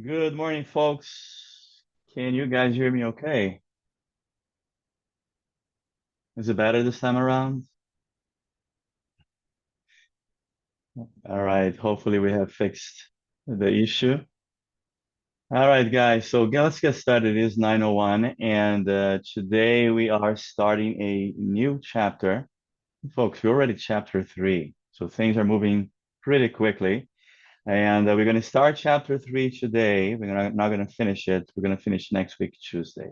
Good morning, folks. Can you guys hear me okay? Is it better this time around? All right, hopefully we have fixed the issue. All right, guys, so let's get started. It is 9:01, and today we are starting a new chapter. Folks, we're already chapter 3, so things are moving pretty quickly. And we're going to start chapter 3 today. Not going to finish it. We're going to finish next week, Tuesday.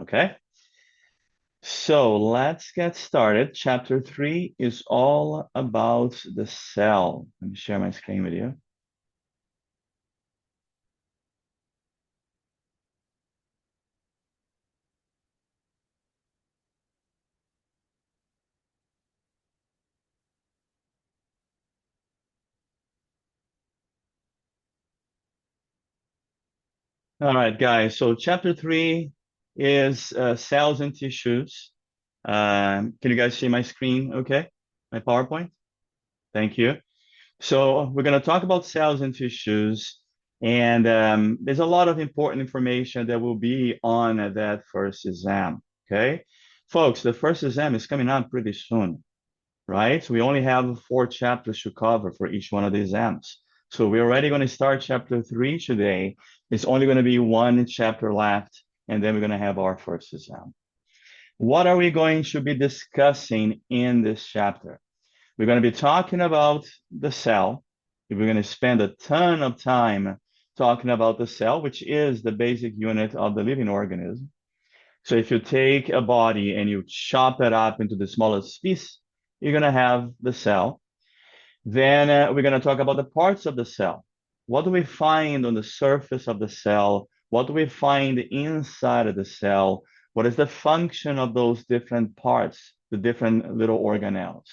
Okay? So let's get started. Chapter 3 is all about the cell. Let me share my screen with you. All right, guys. So chapter 3 is cells and tissues. Can you guys see my screen okay? My PowerPoint? Thank you. So we're going to talk about cells and tissues. And there's a lot of important information that will be on that first exam. Okay? Folks, the first exam is coming up pretty soon. Right? We only have 4 chapters to cover for each one of the exams. So we're already going to start chapter 3 today. It's only going to be one chapter left, and then we're going to have our first exam. What are we going to be discussing in this chapter? We're going to be talking about the cell. We're going to spend a ton of time talking about the cell, which is the basic unit of the living organism. So if you take a body and you chop it up into the smallest piece, you're going to have the cell. Then we're going to talk about the parts of the cell. What do we find on the surface of the cell? What do we find inside of the cell? What is the function of those different parts, the different little organelles?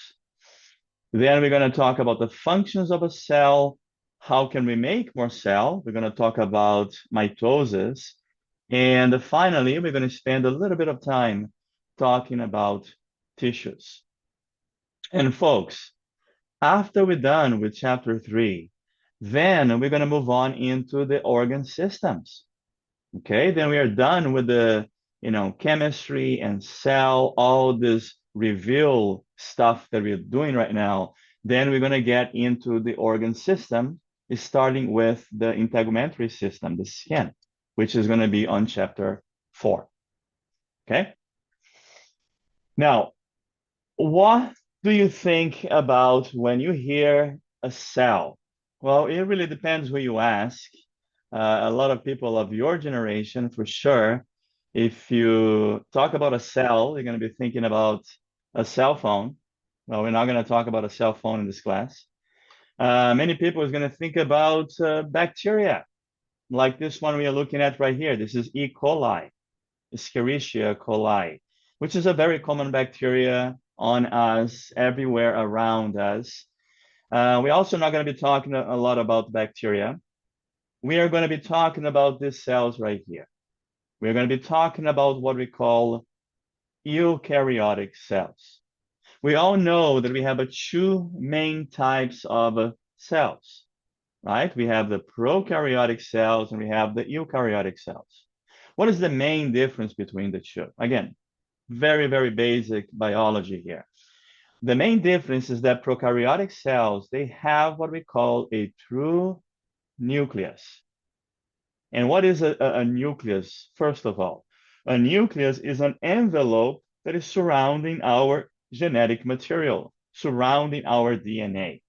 Then we're going to talk about the functions of a cell. How can we make more cell? We're going to talk about mitosis. And finally, we're going to spend a little bit of time talking about tissues. And folks, after we're done with chapter 3, then we're going to move on into the organ systems. Okay, then we are done with the, chemistry and cell, all this reveal stuff that we're doing right now. Then we're going to get into the organ system, starting with the integumentary system, the skin, which is going to be on chapter 4. Okay. Now, what do you think about when you hear a cell? Well, it really depends who you ask. A lot of people of your generation, for sure, if you talk about a cell, you're going to be thinking about a cell phone. Well, we're not going to talk about a cell phone in this class. Many people is going to think about bacteria, like this one we are looking at right here. This is E. coli. Escherichia coli, which is a very common bacteria on us, everywhere around us. We're also not going to be talking a lot about bacteria. We are going to be talking about these cells right here. We're going to be talking about what we call eukaryotic cells. We all know that we have 2 main types of cells, right? We have the prokaryotic cells and we have the eukaryotic cells. What is the main difference between the two? Again, very, very basic biology here. The main difference is that prokaryotic cells, they have what we call a true nucleus. And what is a nucleus, first of all? A nucleus is an envelope that is surrounding our genetic material, surrounding our DNA.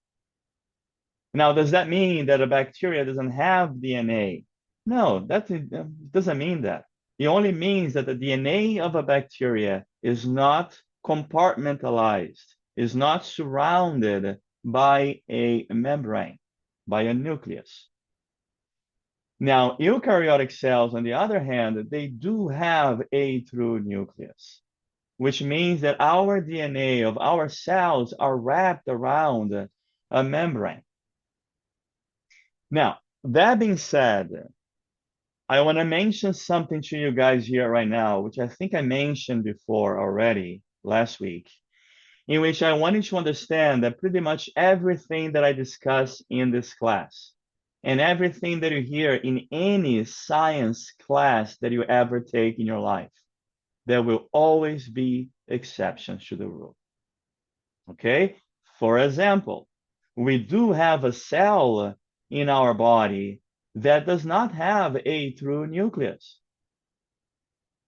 Now, does that mean that a bacteria doesn't have DNA? No, that doesn't mean that. It only means that the DNA of a bacteria is not compartmentalized, is not surrounded by a membrane, by a nucleus. Now, eukaryotic cells, on the other hand, they do have a true nucleus, which means that our DNA of our cells are wrapped around a membrane. Now, that being said, I want to mention something to you guys here right now, which I think I mentioned before already last week, in which I wanted to understand that pretty much everything that I discuss in this class, And everything that you hear in any science class that you ever take in your life, there will always be exceptions to the rule. Okay? For example, we do have a cell in our body that does not have a true nucleus.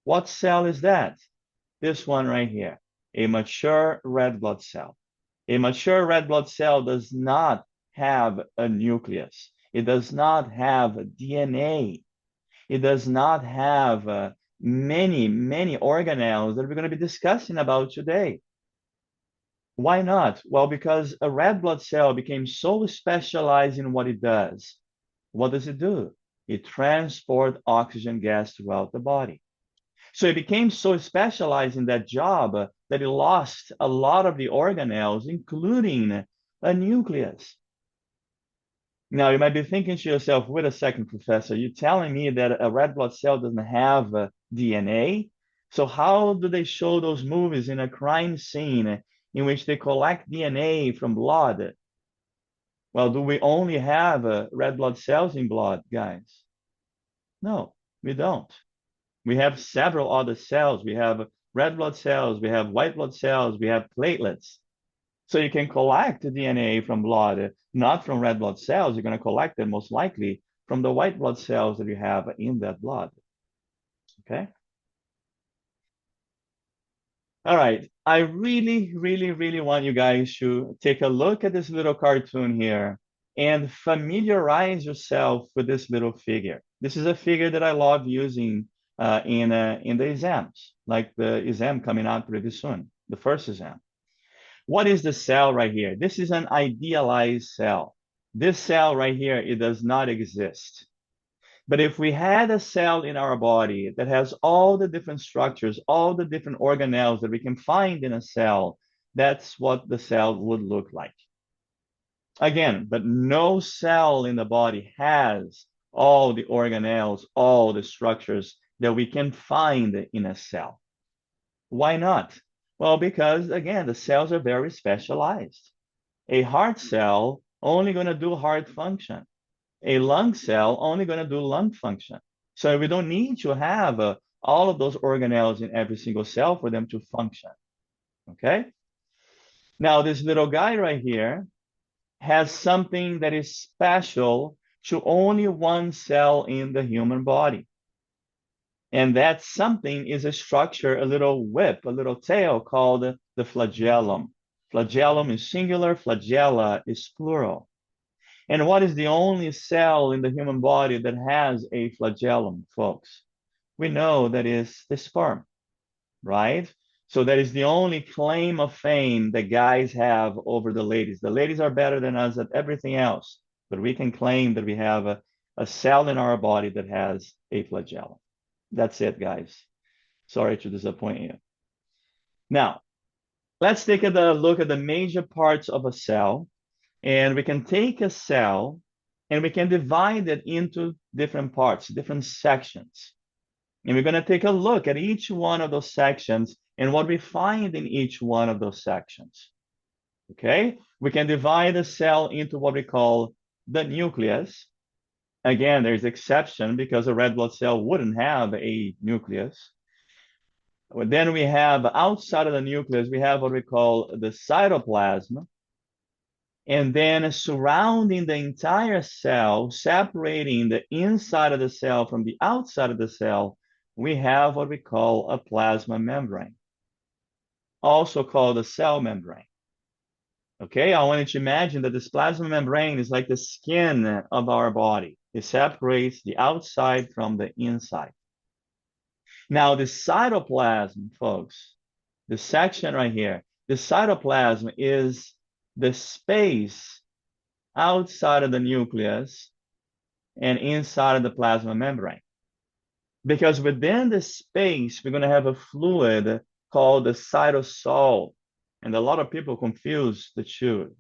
What cell is that? This one right here, a mature red blood cell. A mature red blood cell does not have a nucleus. It does not have DNA. It does not have many organelles that we're going to be discussing about today. Why not? Well, because a red blood cell became so specialized in what it does. What does it do? It transports oxygen gas throughout the body. So it became so specialized in that job that it lost a lot of the organelles, including a nucleus. Now, you might be thinking to yourself, wait a second, professor, you're telling me that a red blood cell doesn't have DNA? So how do they show those movies in a crime scene in which they collect DNA from blood? Well, do we only have red blood cells in blood, guys? No, we don't. We have several other cells. We have red blood cells, we have white blood cells, we have platelets. So you can collect the DNA from blood, not from red blood cells. You're going to collect it most likely from the white blood cells that you have in that blood. Okay. All right. I really want you guys to take a look at this little cartoon here and familiarize yourself with this little figure. This is a figure that I love using in the exams, like the exam coming out pretty soon, the first exam. What is the cell right here? This is an idealized cell. This cell right here, it does not exist. But if we had a cell in our body that has all the different structures, all the different organelles that we can find in a cell, that's what the cell would look like. Again, but no cell in the body has all the organelles, all the structures that we can find in a cell. Why not? Well, because again, the cells are very specialized. A heart cell only going to do heart function. A lung cell only going to do lung function. So we don't need to have all of those organelles in every single cell for them to function. Okay. Now, this little guy right here has something that is special to only one cell in the human body. And that something is a structure, a little whip, a little tail called the flagellum. Flagellum is singular, flagella is plural. And what is the only cell in the human body that has a flagellum, folks? We know that is the sperm, right? So that is the only claim of fame that guys have over the ladies. The ladies are better than us at everything else, but we can claim that we have a cell in our body that has a flagellum. That's it, guys. Sorry to disappoint you. Now, let's take a look at the major parts of a cell. And we can take a cell and we can divide it into different parts, different sections. And we're going to take a look at each one of those sections and what we find in each one of those sections. Okay? We can divide a cell into what we call the nucleus. Again, there's exception because a red blood cell wouldn't have a nucleus. Then we have outside of the nucleus, we have what we call the cytoplasm. And then surrounding the entire cell, separating the inside of the cell from the outside of the cell, we have what we call a plasma membrane, also called a cell membrane. Okay, I want you to imagine that this plasma membrane is like the skin of our body. It separates the outside from the inside. Now, the cytoplasm, folks, the section right here, the cytoplasm is the space outside of the nucleus and inside of the plasma membrane. Because within the space, we're going to have a fluid called the cytosol. And a lot of people confuse the two.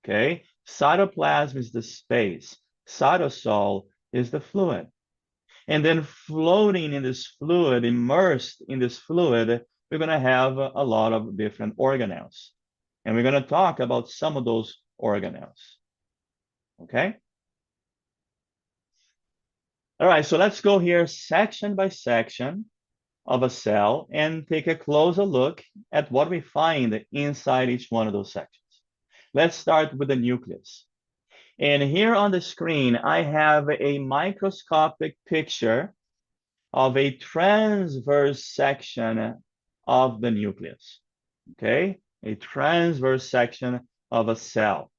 Okay? Cytoplasm is the space. Cytosol is the fluid. And then floating in this fluid, immersed in this fluid, we're going to have a lot of different organelles. And we're going to talk about some of those organelles. Okay? All right, so let's go here section by section of a cell and take a closer look at what we find inside each one of those sections. Let's start with the nucleus. And here on the screen, I have a microscopic picture of a transverse section of the nucleus. Okay, a transverse section of a cell.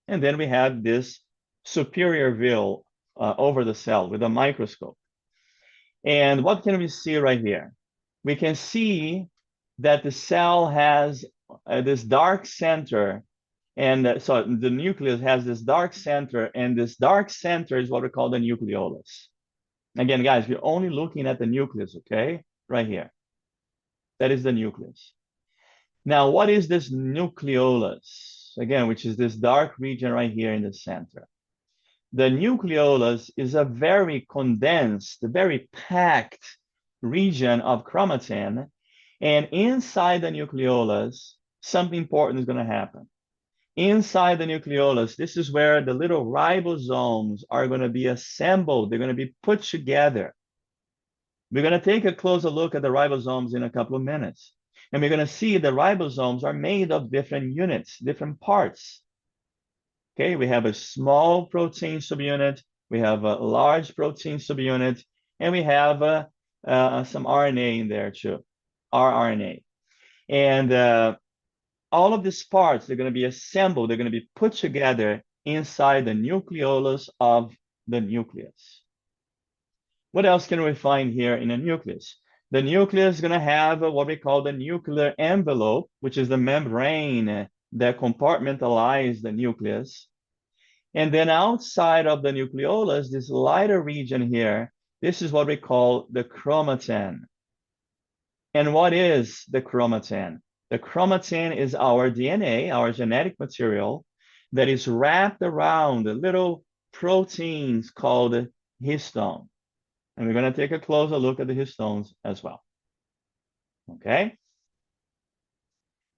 And then we have this superior view over the cell with a microscope. And what can we see right here? We can see that the cell has this dark center, and so the nucleus has this dark center, and this dark center is what we call the nucleolus. Again, guys, we're only looking at the nucleus, okay? Right here. That is the nucleus. Now, what is this nucleolus? Again, which is this dark region right here in the center. The nucleolus is a very condensed, very packed region of chromatin. And inside the nucleolus, something important is going to happen. Inside the nucleolus, this is where the little ribosomes are going to be assembled. They're going to be put together. We're going to take a closer look at the ribosomes in a couple of minutes. And we're going to see the ribosomes are made of different units, different parts. Okay, we have a small protein subunit, we have a large protein subunit, and we have some RNA in there too, rRNA. And all of these parts, they're going to be assembled, they're going to be put together inside the nucleolus of the nucleus. What else can we find here in a nucleus? The nucleus is going to have what we call the nuclear envelope, which is the membrane that compartmentalizes the nucleus. And then outside of the nucleolus, this lighter region here, this is what we call the chromatin. And what is the chromatin? The chromatin is our DNA, our genetic material, that is wrapped around the little proteins called histone. And we're going to take a closer look at the histones as well. Okay?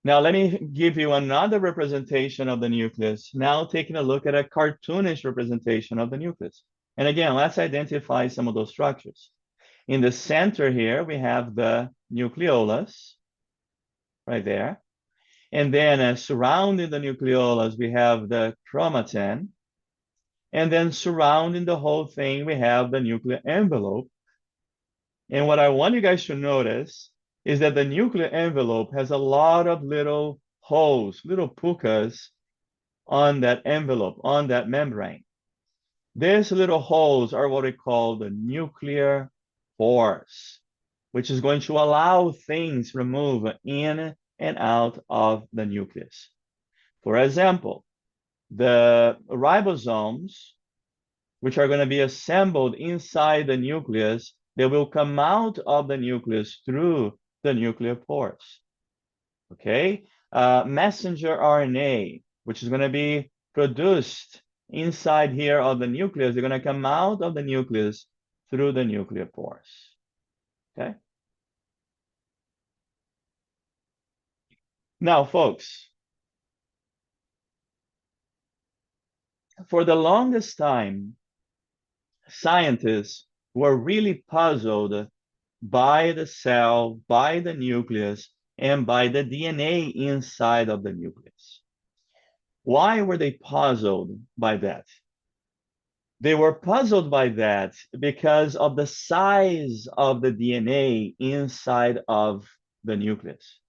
Now, let me give you another representation of the nucleus. Now, taking a look at a cartoonish representation of the nucleus. And again, let's identify some of those structures. In the center here, we have the nucleolus right there. And then surrounding the nucleolus, we have the chromatin. And then surrounding the whole thing, we have the nuclear envelope. And what I want you guys to notice is that the nuclear envelope has a lot of little holes, little pukas on that envelope, on that membrane. These little holes are what we call the nuclear pores, which is going to allow things to move in and out of the nucleus. For example, the ribosomes, which are going to be assembled inside the nucleus, they will come out of the nucleus through the nuclear pores. Okay? Messenger RNA, which is going to be produced inside here of the nucleus, they're going to come out of the nucleus through the nuclear pores. Okay? Now, folks, for the longest time, scientists were really puzzled by the cell, by the nucleus, and by the DNA inside of the nucleus. Why were they puzzled by that? They were puzzled by that because of the size of the DNA inside of the nucleus.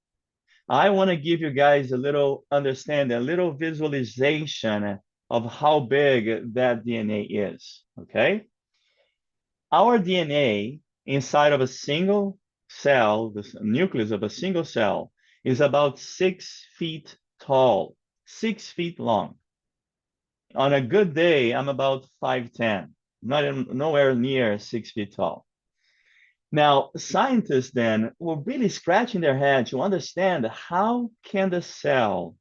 I want to give you guys a little understanding, a little visualization of how big that DNA is, okay? Our DNA inside of a single cell, the nucleus of a single cell, is about 6 feet tall, 6 feet long. On a good day, I'm about 5'10", nowhere near 6 feet tall. Now, scientists then were really scratching their head to understand how can the cell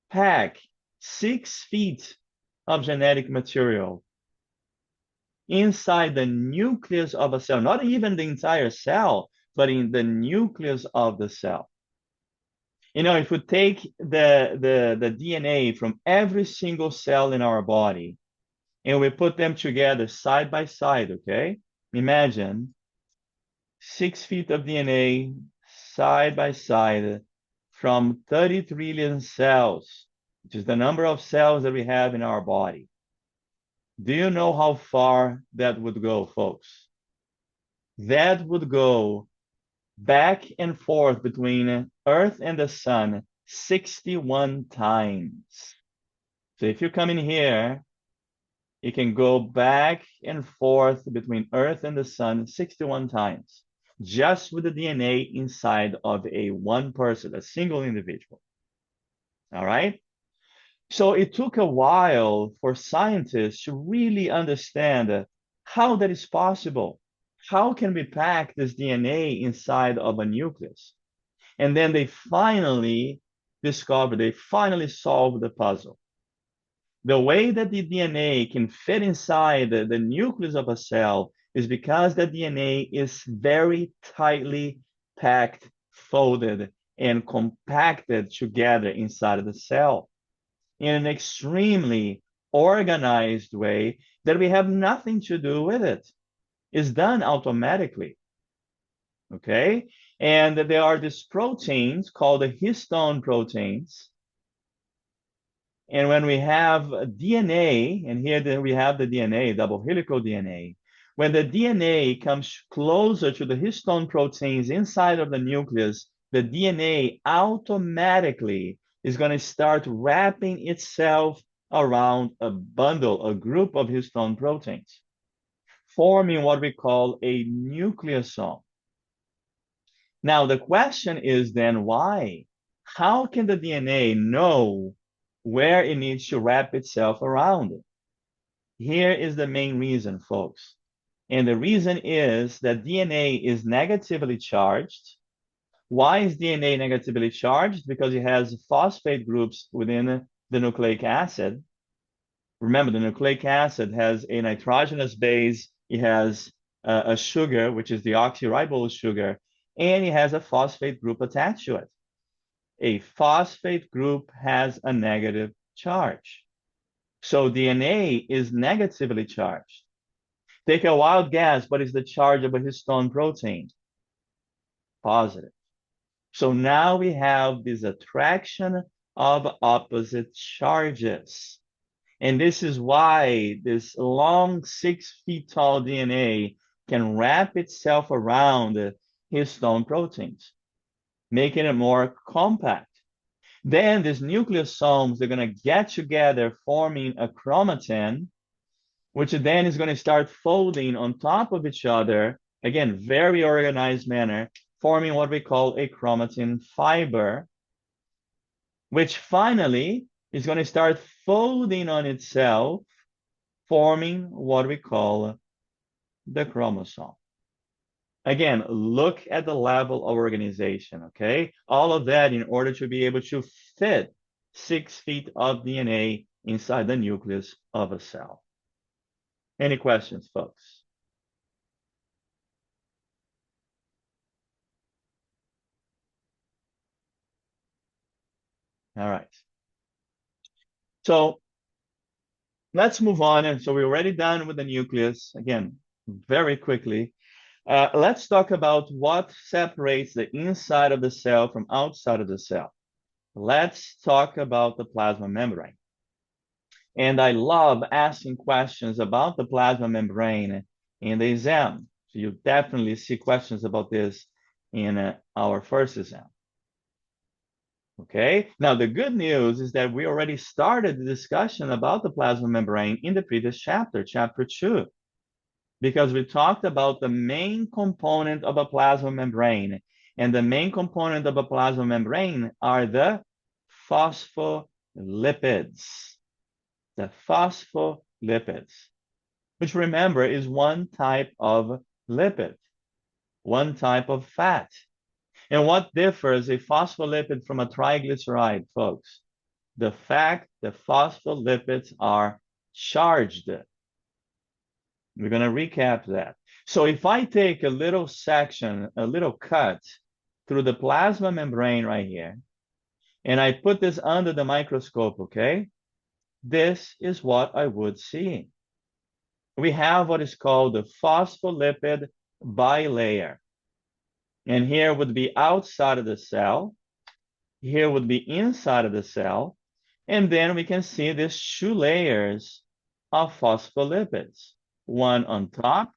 pack 6 feet of genetic material inside the nucleus of a cell, not even the entire cell, but in the nucleus of the cell. You know, if we take the DNA from every single cell in our body and we put them together side by side, okay? Imagine 6 feet of DNA side by side from 30 trillion cells, which is the number of cells that we have in our body. Do you know how far that would go, folks? That would go back and forth between Earth and the sun 61 times. So if you come in here, you can go back and forth between Earth and the sun 61 times, just with the DNA inside of a one person, a single individual. All right? So it took a while for scientists to really understand how that is possible. How can we pack this DNA inside of a nucleus? And then they finally discovered, they finally solved the puzzle. The way that the DNA can fit inside the nucleus of a cell is because the DNA is very tightly packed, folded, and compacted together inside of the cell in an extremely organized way that we have nothing to do with it. It's done automatically. Okay? And there are these proteins called the histone proteins. And when we have DNA, and here we have the DNA, double helical DNA, when the DNA comes closer to the histone proteins inside of the nucleus, the DNA automatically is going to start wrapping itself around a bundle, a group of histone proteins, forming what we call a nucleosome. Now, the question is then why? How can the DNA know where it needs to wrap itself around? Here is the main reason, folks. And the reason is that DNA is negatively charged. Why is DNA negatively charged? Because it has phosphate groups within the nucleic acid. Remember, the nucleic acid has a nitrogenous base. It has a sugar, which is the oxyribose sugar, and it has a phosphate group attached to it. A phosphate group has a negative charge. So DNA is negatively charged. Take a wild guess, what is the charge of a histone protein? Positive. So now we have this attraction of opposite charges. And this is why this long 6 feet tall DNA can wrap itself around histone proteins, making it more compact. Then these nucleosomes, they're going to get together, forming a chromatin, which then is going to start folding on top of each other, again, very organized manner, forming what we call a chromatin fiber, which finally is going to start folding on itself, forming what we call the chromosome. Again, look at the level of organization, okay? All of that in order to be able to fit 6 feet of DNA inside the nucleus of a cell. Any questions, folks? All right. So let's move on. And so we're already done with the nucleus. Again, very quickly. Let's talk about what separates the inside of the cell from outside of the cell. Let's talk about the plasma membrane. And I love asking questions about the plasma membrane in the exam. So you definitely see questions about this in our first exam. Okay, now the good news is that we already started the discussion about the plasma membrane in the previous chapter, chapter 2, because we talked about the main component of a plasma membrane. And the main component of a plasma membrane are the phospholipids. The phospholipids, which remember is one type of lipid, one type of fat. And what differs a phospholipid from a triglyceride, folks? The fact that phospholipids are charged. We're going to recap that. So if I take a little section, a little cut through the plasma membrane right here, and I put this under the microscope, okay? This is what I would see. we have what is called the phospholipid bilayer. And here would be outside of the cell. Here would be inside of the cell. And then we can see these two layers of phospholipids, one on top,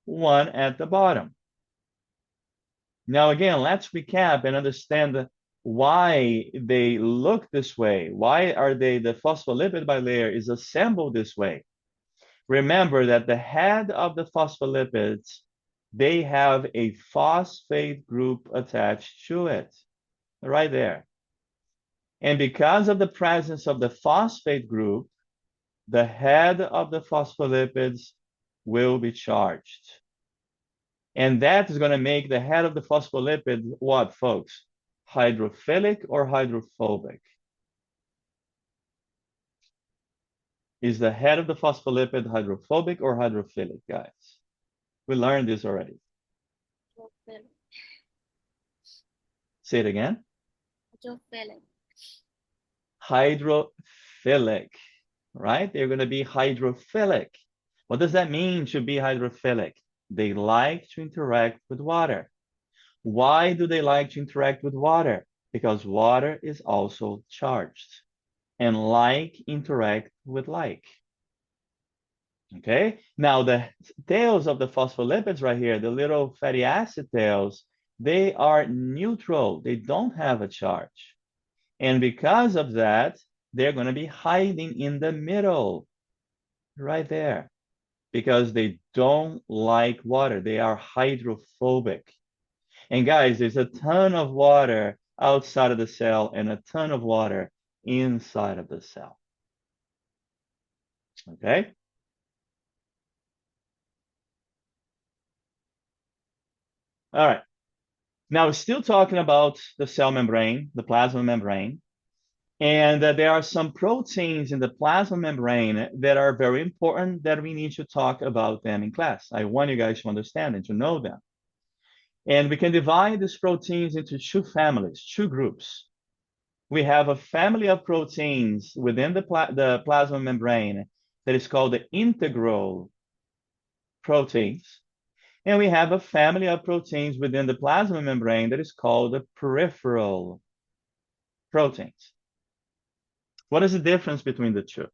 one at the bottom. Now, again, let's recap and understand why they look this way. Why are the phospholipid bilayer is assembled this way? Remember that the head of the phospholipids, they have a phosphate group attached to it, right there. And because of the presence of the phosphate group, the head of the phospholipids will be charged. And that is going to make the head of the phospholipid what, folks? Hydrophilic or hydrophobic? Is the head of the phospholipid hydrophobic or hydrophilic, guys? We learned this already. Hydrophilic. Say it again. Hydrophilic. Hydrophilic, right? They're going to be hydrophilic. What does that mean to be hydrophilic? They like to interact with water. Why do they like to interact with water? Because water is also charged, and like interact with like. Okay, now the tails of the phospholipids right here, the little fatty acid tails, they are neutral. They don't have a charge. And because of that, they're going to be hiding in the middle, right there, because they don't like water. They are hydrophobic. And guys, there's a ton of water outside of the cell and a ton of water inside of the cell. Okay? All right. Now, still talking about the cell membrane, the plasma membrane, and there are some proteins in the plasma membrane that are very important that we need to talk about them in class. I want you guys to understand and to know them. And we can divide these proteins into two families, two groups. We have a family of proteins within the plasma membrane that is called the integral proteins. And we have a family of proteins within the plasma membrane that is called the peripheral proteins. What is the difference between the two?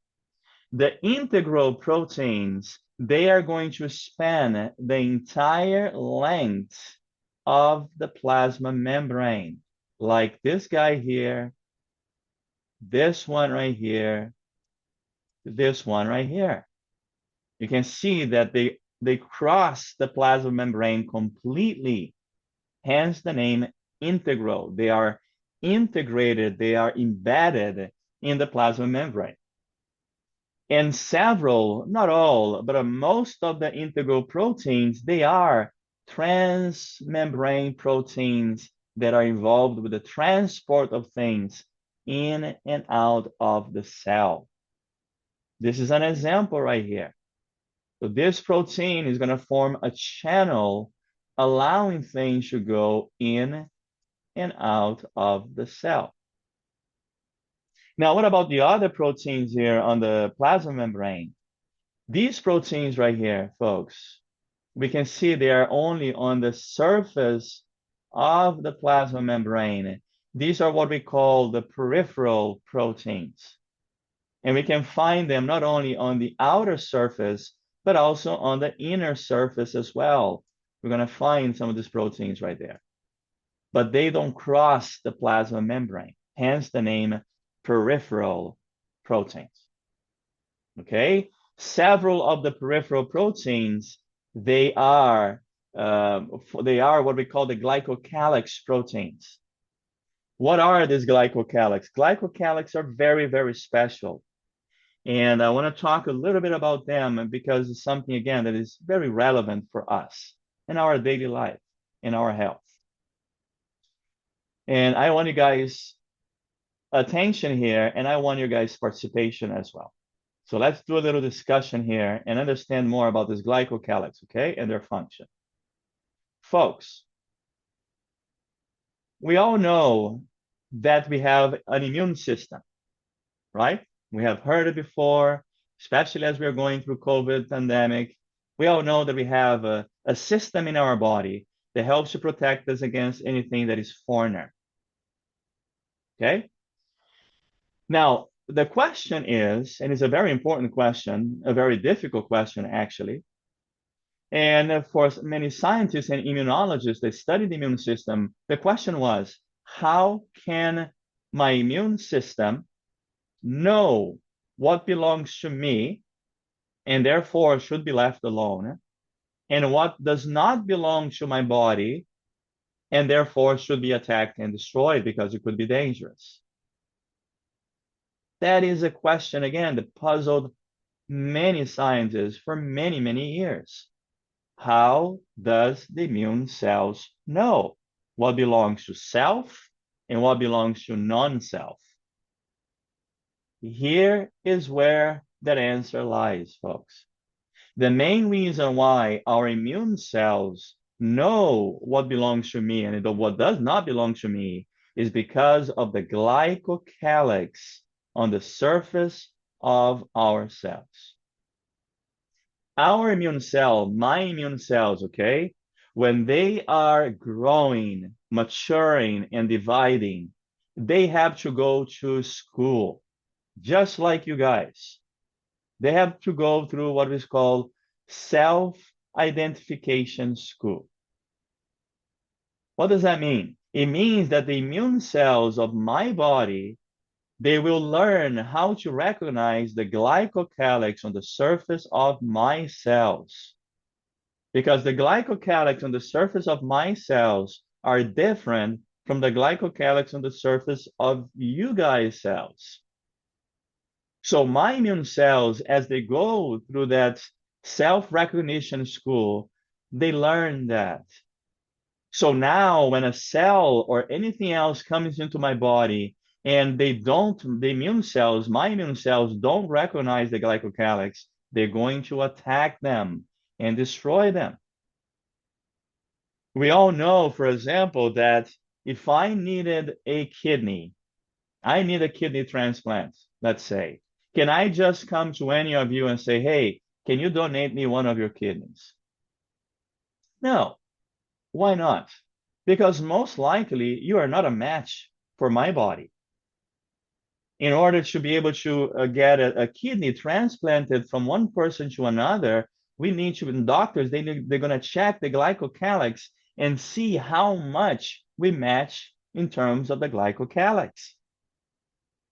The integral proteins, they are going to span the entire length of the plasma membrane, like this guy here, this one right here, this one right here. You can see that they cross the plasma membrane completely, hence the name integral. They are integrated, they are embedded in the plasma membrane. And several, not all, but most of the integral proteins, they are transmembrane proteins that are involved with the transport of things in and out of the cell. This is an example right here. So this protein is going to form a channel allowing things to go in and out of the cell. Now, what about the other proteins here on the plasma membrane? These proteins right here, folks, we can see they are only on the surface of the plasma membrane. These are what we call the peripheral proteins. And we can find them not only on the outer surface, but also on the inner surface as well. We're going to find some of these proteins right there. But they don't cross the plasma membrane, hence the name peripheral proteins. Okay? Several of the peripheral proteins, they are what we call the glycocalyx proteins. What are these glycocalyx? Glycocalyx are very, very special. And I want to talk a little bit about them because it's something, again, that is very relevant for us in our daily life, in our health. And I want you guys' attention here, and I want your guys' participation as well. So let's do a little discussion here and understand more about this glycocalyx, okay, and their function. Folks, we all know that we have an immune system, right? We have heard it before. especially as we're going through COVID pandemic. We all know that we have a system in our body that helps to protect us against anything that is foreigner. Okay? Now, the question is, and it's a very important question, a very difficult question, actually. And for many scientists and immunologists that study the immune system, the question was, how can my immune system know what belongs to me and therefore should be left alone, and what does not belong to my body and therefore should be attacked and destroyed because it could be dangerous? That is a question, again, that puzzled many scientists for many, many years. How does the immune cells know what belongs to self and what belongs to non-self? Here is where that answer lies, folks. The main reason why our immune cells know what belongs to me and what does not belong to me is because of the glycocalyx on the surface of our cells. Our immune cell, my immune cells, okay, when they are growing, maturing, and dividing, they have to go to school, just like you guys. They have to go through what is called self-identification school. What does that mean? It means that the immune cells of my body, they will learn how to recognize the glycocalyx on the surface of my cells. Because the glycocalyx on the surface of my cells are different from the glycocalyx on the surface of you guys' cells. So my immune cells, as they go through that self-recognition school, they learn that. So now when a cell or anything else comes into my body and the immune cells, my immune cells don't recognize the glycocalyx, they're going to attack them and destroy them. We all know, for example, that if I needed a kidney, I need a kidney transplant, let's say. Can I just come to any of you and say, hey, can you donate me one of your kidneys? No. Why not? Because most likely you are not a match for my body. In order to be able to get a kidney transplanted from one person to another, we need to, doctors, they're going to check the glycocalyx and see how much we match in terms of the glycocalyx.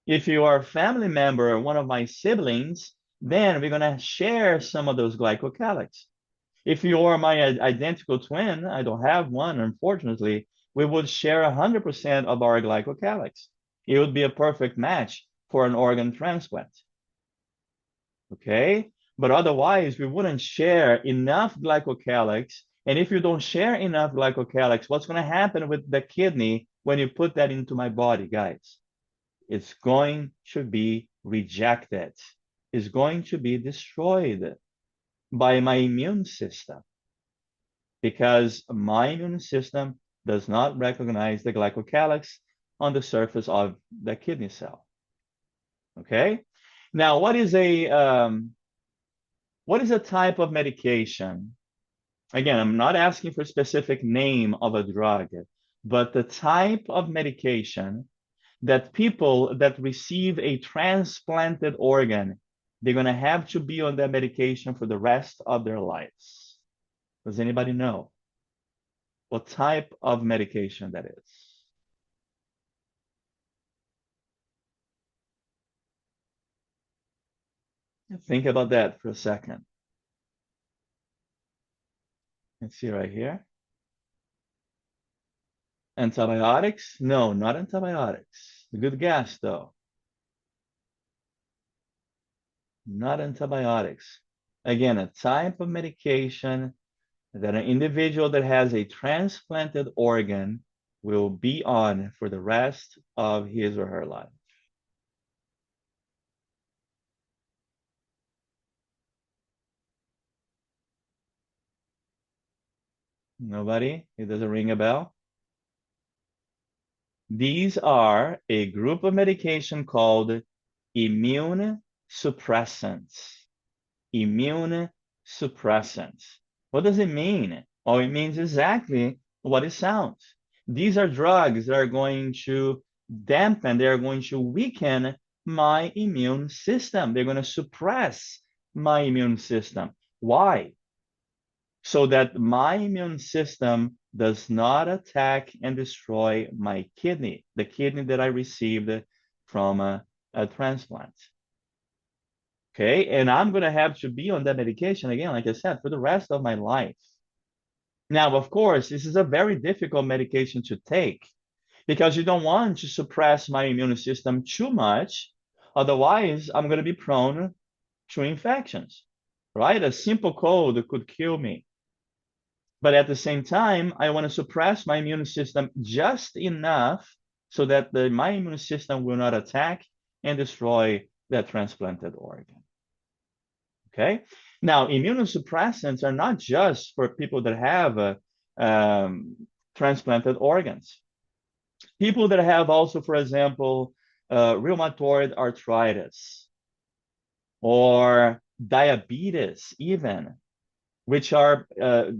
If you are a family member, one of my siblings, then we're going to share some of those glycocalyx. If you are my identical twin, I don't have one, unfortunately, we would share 100% of our glycocalyx. It would be a perfect match for an organ transplant. Okay? But otherwise, we wouldn't share enough glycocalyx. And if you don't share enough glycocalyx, what's going to happen with the kidney when you put that into my body, guys? It's going to be rejected. It's going to be destroyed by my immune system because my immune system does not recognize the glycocalyx on the surface of the kidney cell. Okay? Now, what is a type of medication? Again, I'm not asking for a specific name of a drug, but the type of medication that people that receive a transplanted organ, they're going to have to be on that medication for the rest of their lives. Does anybody know what type of medication that is? Think about that for a second. Let's see right here. Antibiotics? No, not antibiotics. Good guess, though. Not antibiotics. Again, a type of medication that an individual that has a transplanted organ will be on for the rest of his or her life. Nobody? It doesn't ring a bell? These are a group of medication called immune suppressants. immune suppressants. What does it mean? Oh, it means exactly what it sounds. These are drugs that are going to dampen, they are going to weaken my immune system. They're going to suppress my immune system. Why? So that my immune system does not attack and destroy my kidney, the kidney that I received from a transplant. Okay, and I'm going to have to be on that medication again, like I said, for the rest of my life. Now, of course, this is a very difficult medication to take because you don't want to suppress my immune system too much. Otherwise, I'm going to be prone to infections, right? A simple cold could kill me. But at the same time, I want to suppress my immune system just enough so that my immune system will not attack and destroy that transplanted organ. Okay. Now, immunosuppressants are not just for people that have transplanted organs. People that have also, for example, rheumatoid arthritis or diabetes, even, which are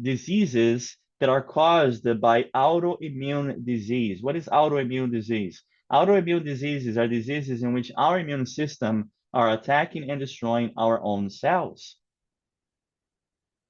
diseases that are caused by autoimmune disease. What is autoimmune disease? Autoimmune diseases are diseases in which our immune system are attacking and destroying our own cells.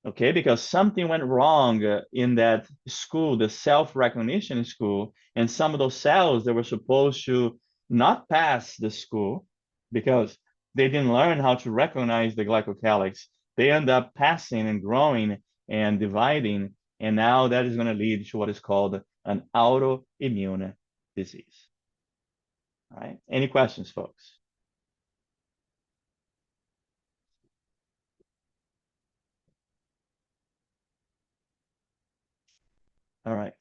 Okay, because something went wrong in that school, the self-recognition school, and some of those cells that were supposed to not pass the school because they didn't learn how to recognize the glycocalyx, they end up passing and growing and dividing, and now that is going to lead to what is called an autoimmune disease. All right, any questions, folks? All right.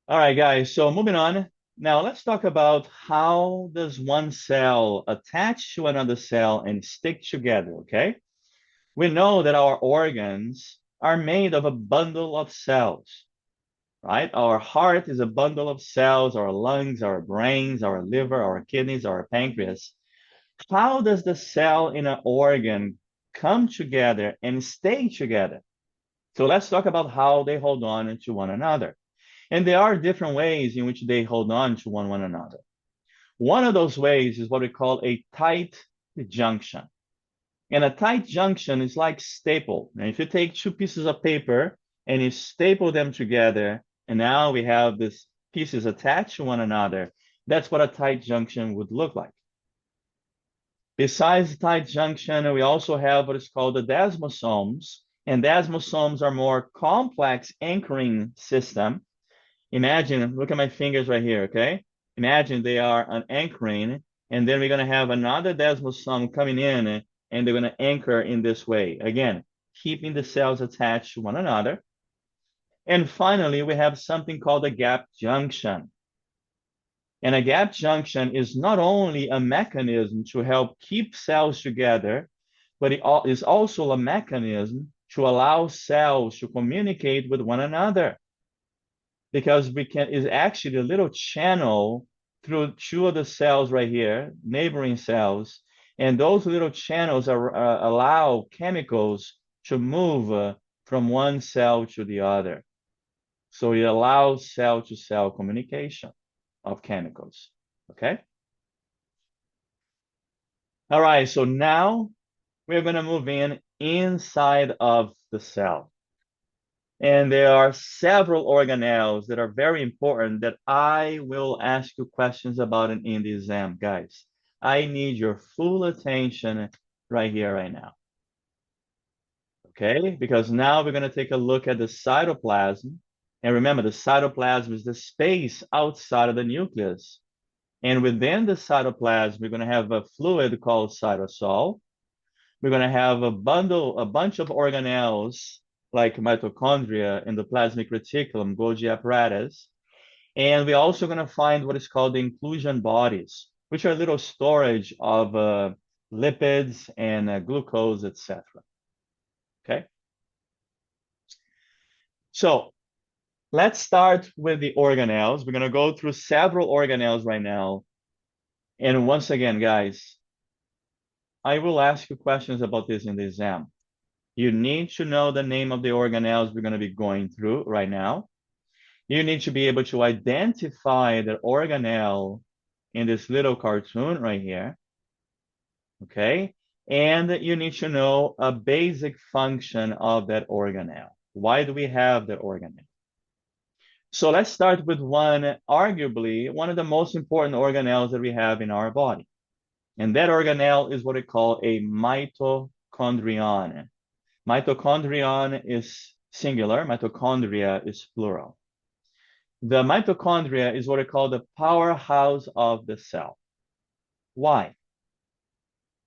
All right, guys. So moving on. Now let's talk about how does one cell attach to another cell and stick together, okay? We know that our organs are made of a bundle of cells, right? Our heart is a bundle of cells, our lungs, our brains, our liver, our kidneys, our pancreas. How does the cell in an organ come together and stay together? So let's talk about how they hold on to one another. And there are different ways in which they hold on to one another. One of those ways is what we call a tight junction. And a tight junction is like staple. Now, if you take two pieces of paper and you staple them together, and now we have these pieces attached to one another, that's what a tight junction would look like. Besides the tight junction, we also have what is called the desmosomes, and desmosomes are more complex anchoring system. Imagine, look at my fingers right here, okay? Imagine they are an anchoring, and then we're going to have another desmosome coming in, and they're going to anchor in this way. Again, keeping the cells attached to one another. And finally, we have something called a gap junction. And a gap junction is not only a mechanism to help keep cells together, but it is also a mechanism to allow cells to communicate with one another because we can is actually a little channel through two of the cells right here, neighboring cells, and those little channels allow chemicals to move from one cell to the other. So it allows cell-to-cell communication of chemicals. Okay. All right. So now we're going to move inside of the cell. And there are several organelles that are very important that I will ask you questions about in the exam, guys. I need your full attention right here, right now. Okay? Because now we're going to take a look at the cytoplasm. And remember, the cytoplasm is the space outside of the nucleus. And within the cytoplasm, we're going to have a fluid called cytosol. We're going to have a bunch of organelles like mitochondria in the plasmic reticulum, Golgi apparatus. And we're also going to find what is called the inclusion bodies, which are little storage of lipids and glucose, etc. Okay. So Let's start with the organelles. We're going to go through several organelles right now. And once again, guys, I will ask you questions about this in the exam. You need to know the name of the organelles we're going to be going through right now. You need to be able to identify the organelle in this little cartoon right here. Okay? And you need to know a basic function of that organelle. Why do we have that organelle? So let's start with arguably one of the most important organelles that we have in our body. And that organelle is what we call a mitochondrion. Mitochondrion is singular, mitochondria is plural. The mitochondria is what we call the powerhouse of the cell. Why?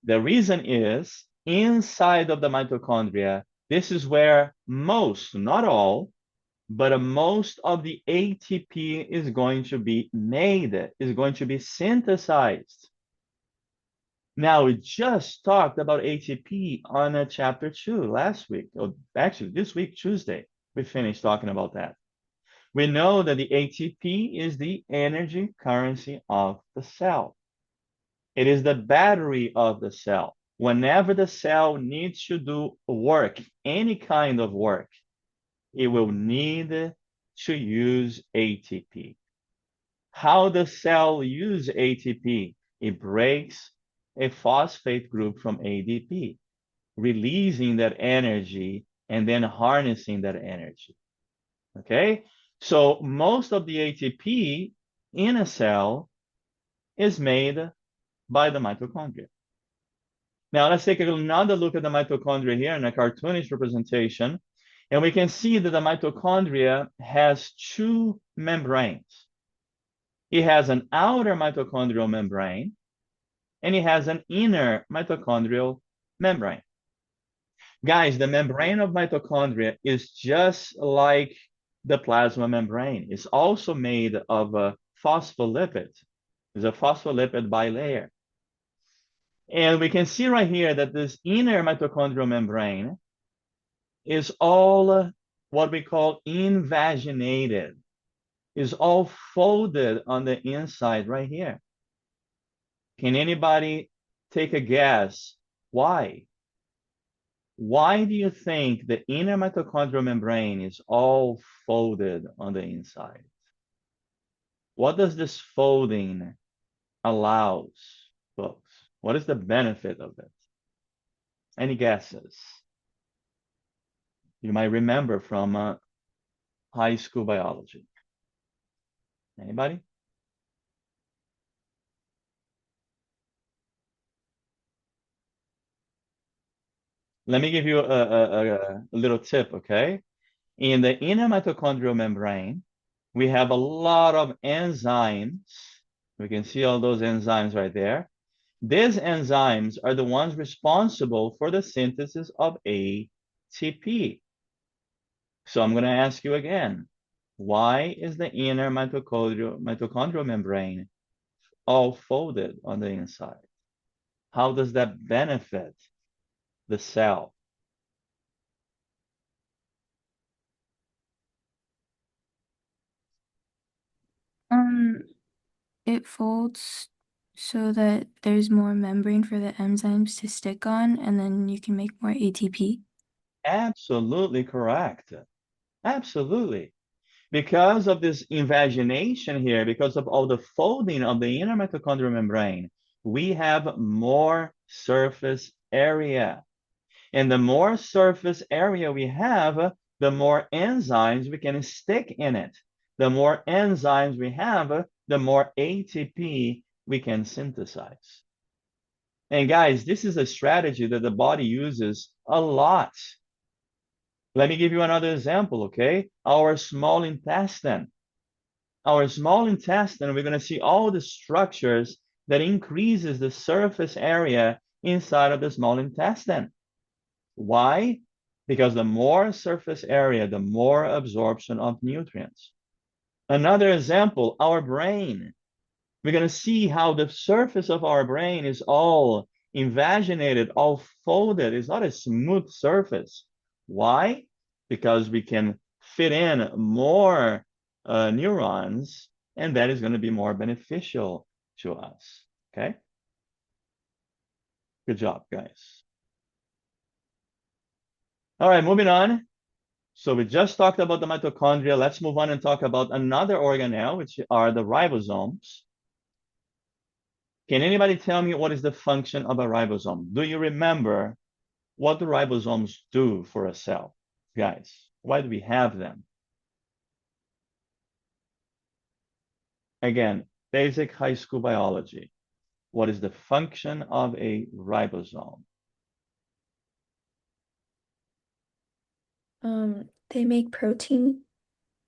The reason is inside of the mitochondria, this is where most, not all, but most of the ATP is going to be made, is going to be synthesized. Now, we just talked about ATP on chapter 2 last week, or actually this week, Tuesday, we finished talking about that. We know that the ATP is the energy currency of the cell. It is the battery of the cell. Whenever the cell needs to do work, any kind of work, it will need to use ATP. How does cell use ATP? It breaks a phosphate group from ADP, releasing that energy and then harnessing that energy. Okay? So most of the ATP in a cell is made by the mitochondria. Now let's take another look at the mitochondria here in a cartoonish representation. And we can see that the mitochondria has two membranes. It has an outer mitochondrial membrane, and it has an inner mitochondrial membrane. Guys, the membrane of mitochondria is just like the plasma membrane. It's also made of a phospholipid. It's a phospholipid bilayer. And we can see right here that this inner mitochondrial membrane is all what we call invaginated, is all folded on the inside right here. Can anybody take a guess why? Why do you think the inner mitochondrial membrane is all folded on the inside? What does this folding allows, folks? What is the benefit of it? Any guesses? You might remember from high school biology. Anybody? Let me give you a little tip, okay? In the inner mitochondrial membrane, we have a lot of enzymes. We can see all those enzymes right there. These enzymes are the ones responsible for the synthesis of ATP. So I'm going to ask you again, why is the inner mitochondrial membrane all folded on the inside? How does that benefit the cell? Um, it folds so that there's more membrane for the enzymes to stick on, and then you can make more ATP. Absolutely correct. Absolutely. Because of this invagination here, because of all the folding of the inner mitochondrial membrane, we have more surface area. And the more surface area we have, the more enzymes we can stick in it. The more enzymes we have, the more ATP we can synthesize. And guys, this is a strategy that the body uses a lot. Let me give you another example, okay? Our small intestine. Our small intestine, we're going to see all the structures that increases the surface area inside of the small intestine. Why? Because the more surface area, the more absorption of nutrients. Another example, our brain. We're going to see how the surface of our brain is all invaginated, all folded. It's not a smooth surface. Why? Because we can fit in more neurons, and that is going to be more beneficial to us. Okay? Good job, guys. All right, moving on. So we just talked about the mitochondria. Let's move on and talk about another organelle, which are the ribosomes. Can anybody tell me what is the function of a ribosome? Do you remember what the ribosomes do for a cell? Guys, why do we have them? Again, basic high school biology. What is the function of a ribosome? They make protein.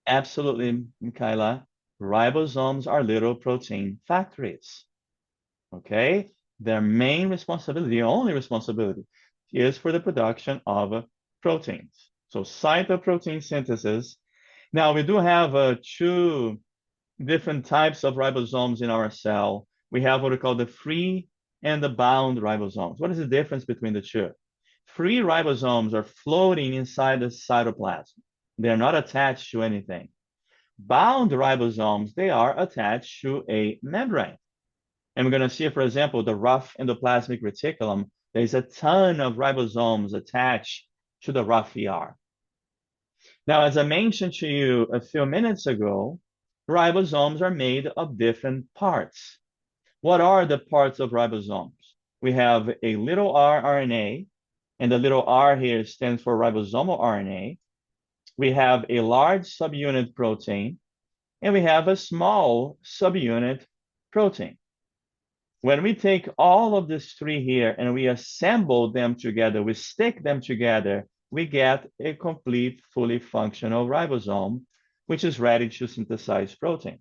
Absolutely, Michaela. Ribosomes are little protein factories. Okay? Their main responsibility, the only responsibility, is for the production of proteins. So cytoprotein synthesis. Now, we do have two different types of ribosomes in our cell. We have what we call the free and the bound ribosomes. What is the difference between the two? Free ribosomes are floating inside the cytoplasm. They're not attached to anything. Bound ribosomes, they are attached to a membrane. And we're going to see, for example, the rough endoplasmic reticulum. There's a ton of ribosomes attached to the rough ER. Now, as I mentioned to you a few minutes ago, ribosomes are made of different parts. What are the parts of ribosomes? We have a little r RNA, and the little r here stands for ribosomal RNA. We have a large subunit protein, and we have a small subunit protein. When we take all of these three here and we assemble them together, we stick them together, we get a complete, fully functional ribosome, which is ready to synthesize protein.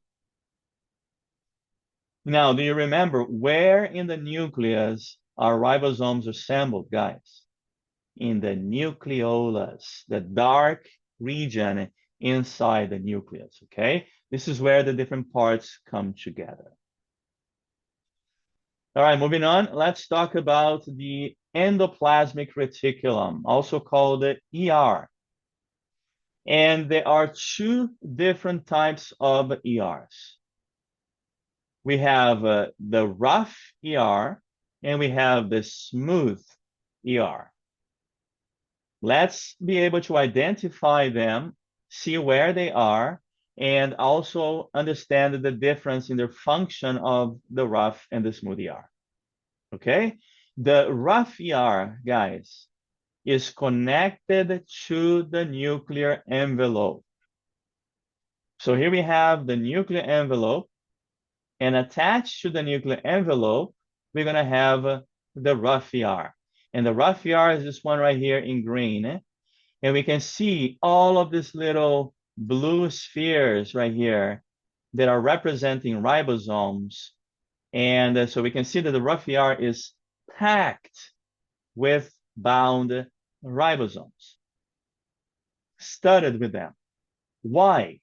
Now, do you remember where in the nucleus are ribosomes assembled, guys? In the nucleolus, the dark region inside the nucleus, okay? This is where the different parts come together. All right, moving on, let's talk about the endoplasmic reticulum, also called the ER. And there are two different types of ERs. We have the rough ER and we have the smooth ER. Let's be able to identify them, see where they are, and also understand the difference in their function of the rough and the smooth ER. Okay? The rough ER, guys, is connected to the nuclear envelope. So here we have the nuclear envelope, and attached to the nuclear envelope, we're going to have the rough ER. And the rough ER is this one right here in green. And we can see all of these little blue spheres right here that are representing ribosomes. And so we can see that the rough ER is packed with bound ribosomes, studded with them. Why?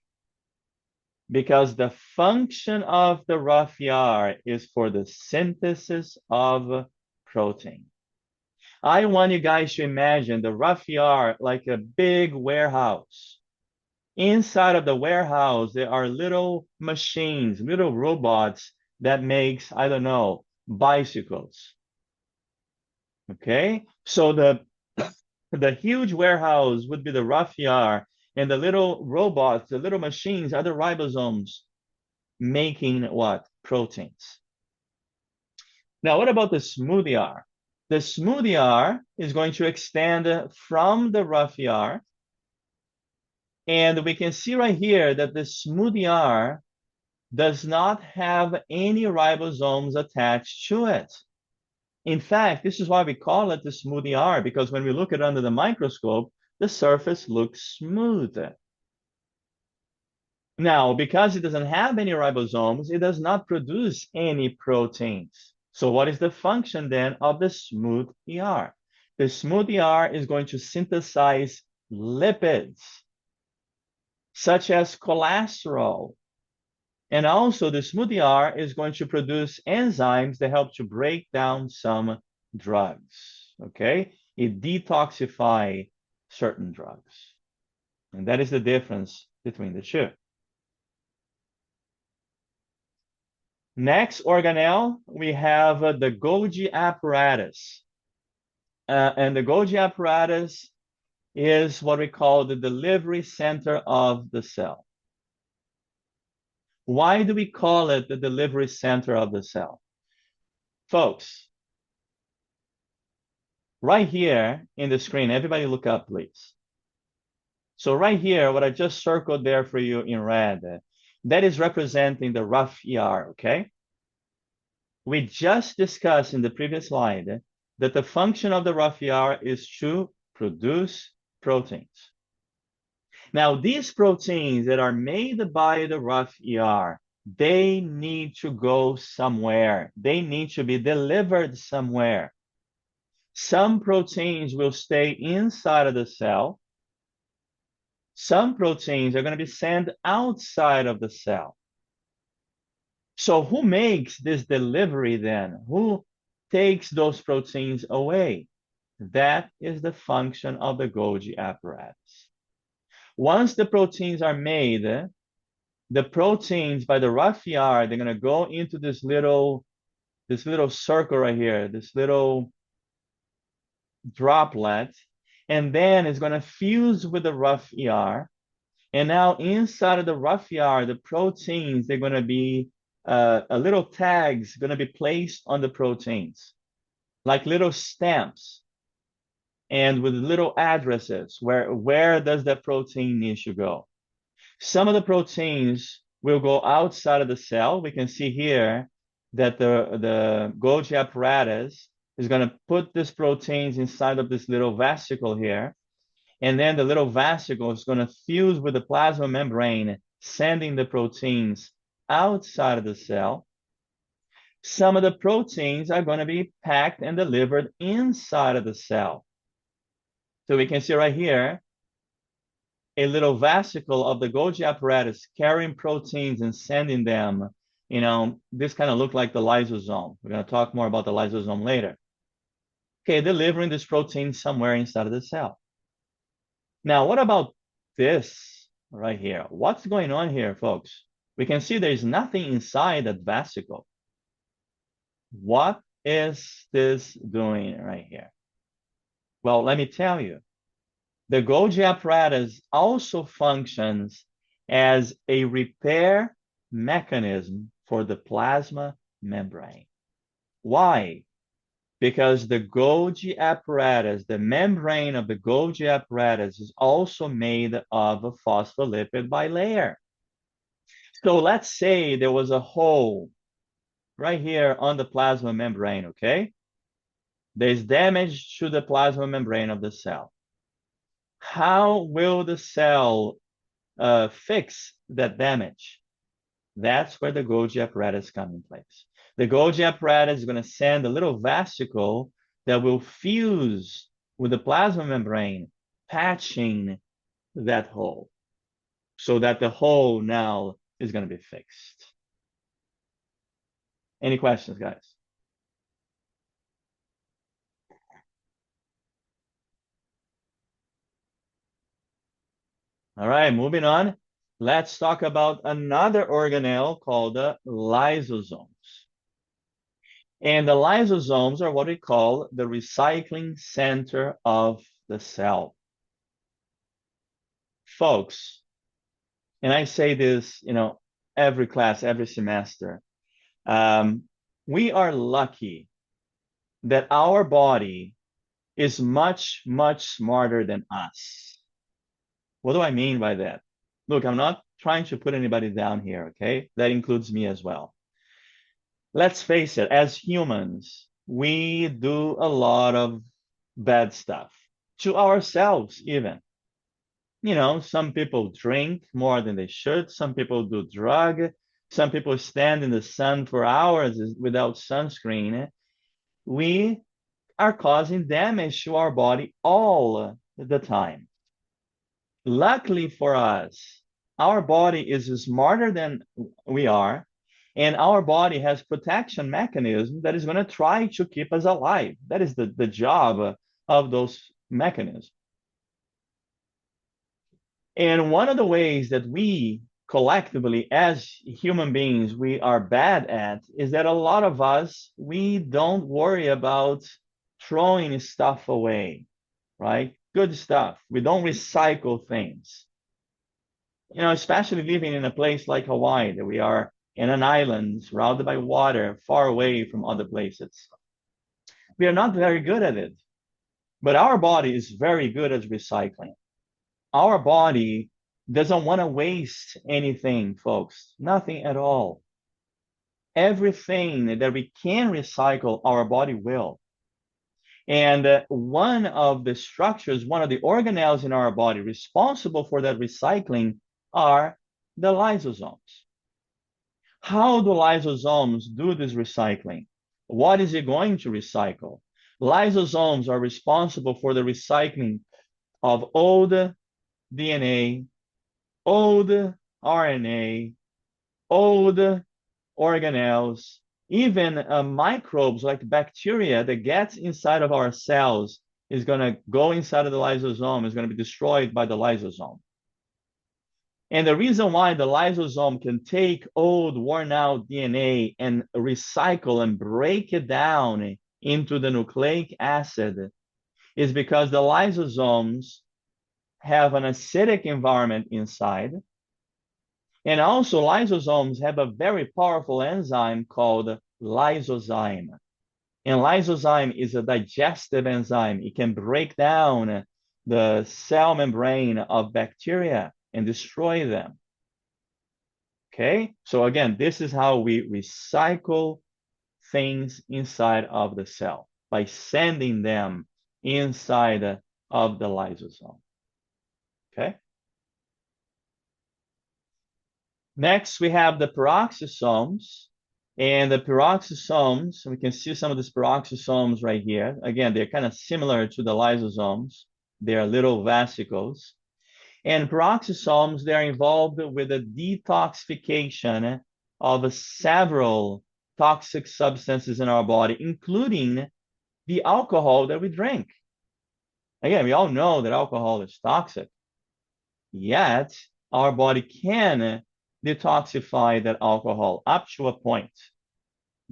Because the function of the rough ER is for the synthesis of protein. I want you guys to imagine the rough ER like a big warehouse. Inside of the warehouse, there are little machines, little robots that makes, I don't know, bicycles. Okay? So the huge warehouse would be the rough ER, and the little robots, the little machines are the ribosomes making what? Proteins. Now, what about the smooth ER? The smooth ER is going to extend from the rough ER. And we can see right here that the smooth ER does not have any ribosomes attached to it. In fact, this is why we call it the smooth ER, because when we look at it under the microscope, the surface looks smooth. Now, because it doesn't have any ribosomes, it does not produce any proteins. So what is the function then of the smooth ER? The smooth ER is going to synthesize lipids, such as cholesterol. And also the smooth ER is going to produce enzymes that help to break down some drugs, okay? It detoxify certain drugs. And that is the difference between the two. Next organelle, we have the Golgi apparatus. And the Golgi apparatus is what we call the delivery center of the cell. Why do we call it the delivery center of the cell? Folks, right here in the screen, everybody look up, please. So right here, what I just circled there for you in red, that is representing the rough ER, okay? We just discussed in the previous slide that the function of the rough ER is to produce proteins. Now, these proteins that are made by the rough ER, they need to go somewhere. They need to be delivered somewhere. Some proteins will stay inside of the cell. Some proteins are going to be sent outside of the cell. So who makes this delivery then? Who takes those proteins away? That is the function of the Golgi apparatus. Once the proteins are made, the proteins by the rough ER, they're going to go into this little circle right here, this little droplet, and then it's going to fuse with the rough ER. And now inside of the rough ER, the proteins, they're going to be a little tags going to be placed on the proteins, like little stamps, and with little addresses. Where does that protein need to go? Some of the proteins will go outside of the cell. We can see here that the Golgi apparatus is going to put these proteins inside of this little vesicle here. And then the little vesicle is going to fuse with the plasma membrane, sending the proteins outside of the cell. Some of the proteins are going to be packed and delivered inside of the cell. So we can see right here, a little vesicle of the Golgi apparatus carrying proteins and sending them. This kind of look like the lysosome. We're going to talk more about the lysosome later. Okay, delivering this protein somewhere inside of the cell. Now, what about this right here? What's going on here, folks? We can see there's nothing inside that vesicle. What is this doing right here? Well, let me tell you. The Golgi apparatus also functions as a repair mechanism for the plasma membrane. Why? Because the Golgi apparatus, the membrane of the Golgi apparatus is also made of a phospholipid bilayer. So let's say there was a hole right here on the plasma membrane, okay? There's damage to the plasma membrane of the cell. How will the cell fix that damage? That's where the Golgi apparatus comes in place. The Golgi apparatus is going to send a little vesicle that will fuse with the plasma membrane, patching that hole so that the hole now is going to be fixed. Any questions, guys? All right, moving on. Let's talk about another organelle called the lysosomes. And the lysosomes are what we call the recycling center of the cell. Folks, and I say this, every class, every semester, we are lucky that our body is much, much smarter than us. What do I mean by that? Look, I'm not trying to put anybody down here, okay? That includes me as well. Let's face it, as humans, we do a lot of bad stuff to ourselves, even. Some people drink more than they should. Some people do drug. Some people stand in the sun for hours without sunscreen. We are causing damage to our body all the time. Luckily for us, our body is smarter than we are, and our body has protection mechanism that is going to try to keep us alive. That is the job of those mechanisms. And one of the ways that we collectively, as human beings, we are bad at is that a lot of us, we don't worry about throwing stuff away, right? Good stuff. We don't recycle things. You know, especially living in a place like Hawaii, that we are in an island surrounded by water, far away from other places. We are not very good at it, but our body is very good at recycling. Our body doesn't want to waste anything, folks, nothing at all. Everything that we can recycle, our body will. And one of the structures, one of the organelles in our body responsible for that recycling are the lysosomes. How do lysosomes do this recycling? What is it going to recycle? Lysosomes are responsible for the recycling of old DNA, old RNA, old organelles, even microbes like bacteria that gets inside of our cells is going to go inside of the lysosome, is going to be destroyed by the lysosome. And the reason why the lysosome can take old, worn out DNA and recycle and break it down into the nucleic acid is because the lysosomes have an acidic environment inside. And also, lysosomes have a very powerful enzyme called lysozyme. And lysozyme is a digestive enzyme. It can break down the cell membrane of bacteria and destroy them. Okay, so again, this is how we recycle things inside of the cell by sending them inside of the lysosome. Okay. Next, we have the peroxisomes. And the peroxisomes, we can see some of these peroxisomes right here. Again, they're kind of similar to the lysosomes. They're little vesicles. And peroxisomes, they're involved with the detoxification of several toxic substances in our body, including the alcohol that we drink. Again, we all know that alcohol is toxic, yet our body can detoxify that alcohol up to a point.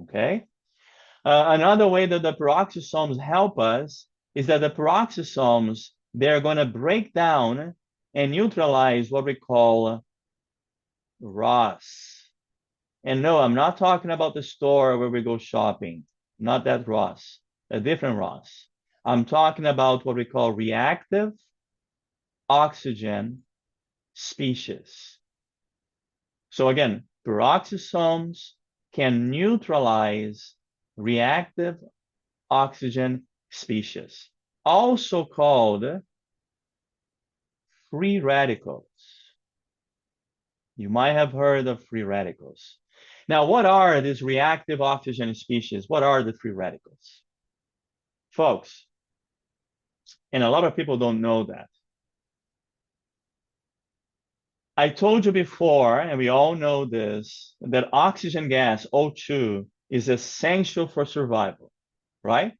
Okay. Another way that the peroxisomes help us is that the peroxisomes, they're going to break down and neutralize what we call ROS. And no, I'm not talking about the store where we go shopping, not that ROS, a different ROS. I'm talking about what we call reactive oxygen species. So again, peroxisomes can neutralize reactive oxygen species, also called free radicals. You might have heard of free radicals. Now, what are these reactive oxygen species? What are the free radicals? Folks, and a lot of people don't know that. I told you before, and we all know this, that oxygen gas, O2, is essential for survival, right?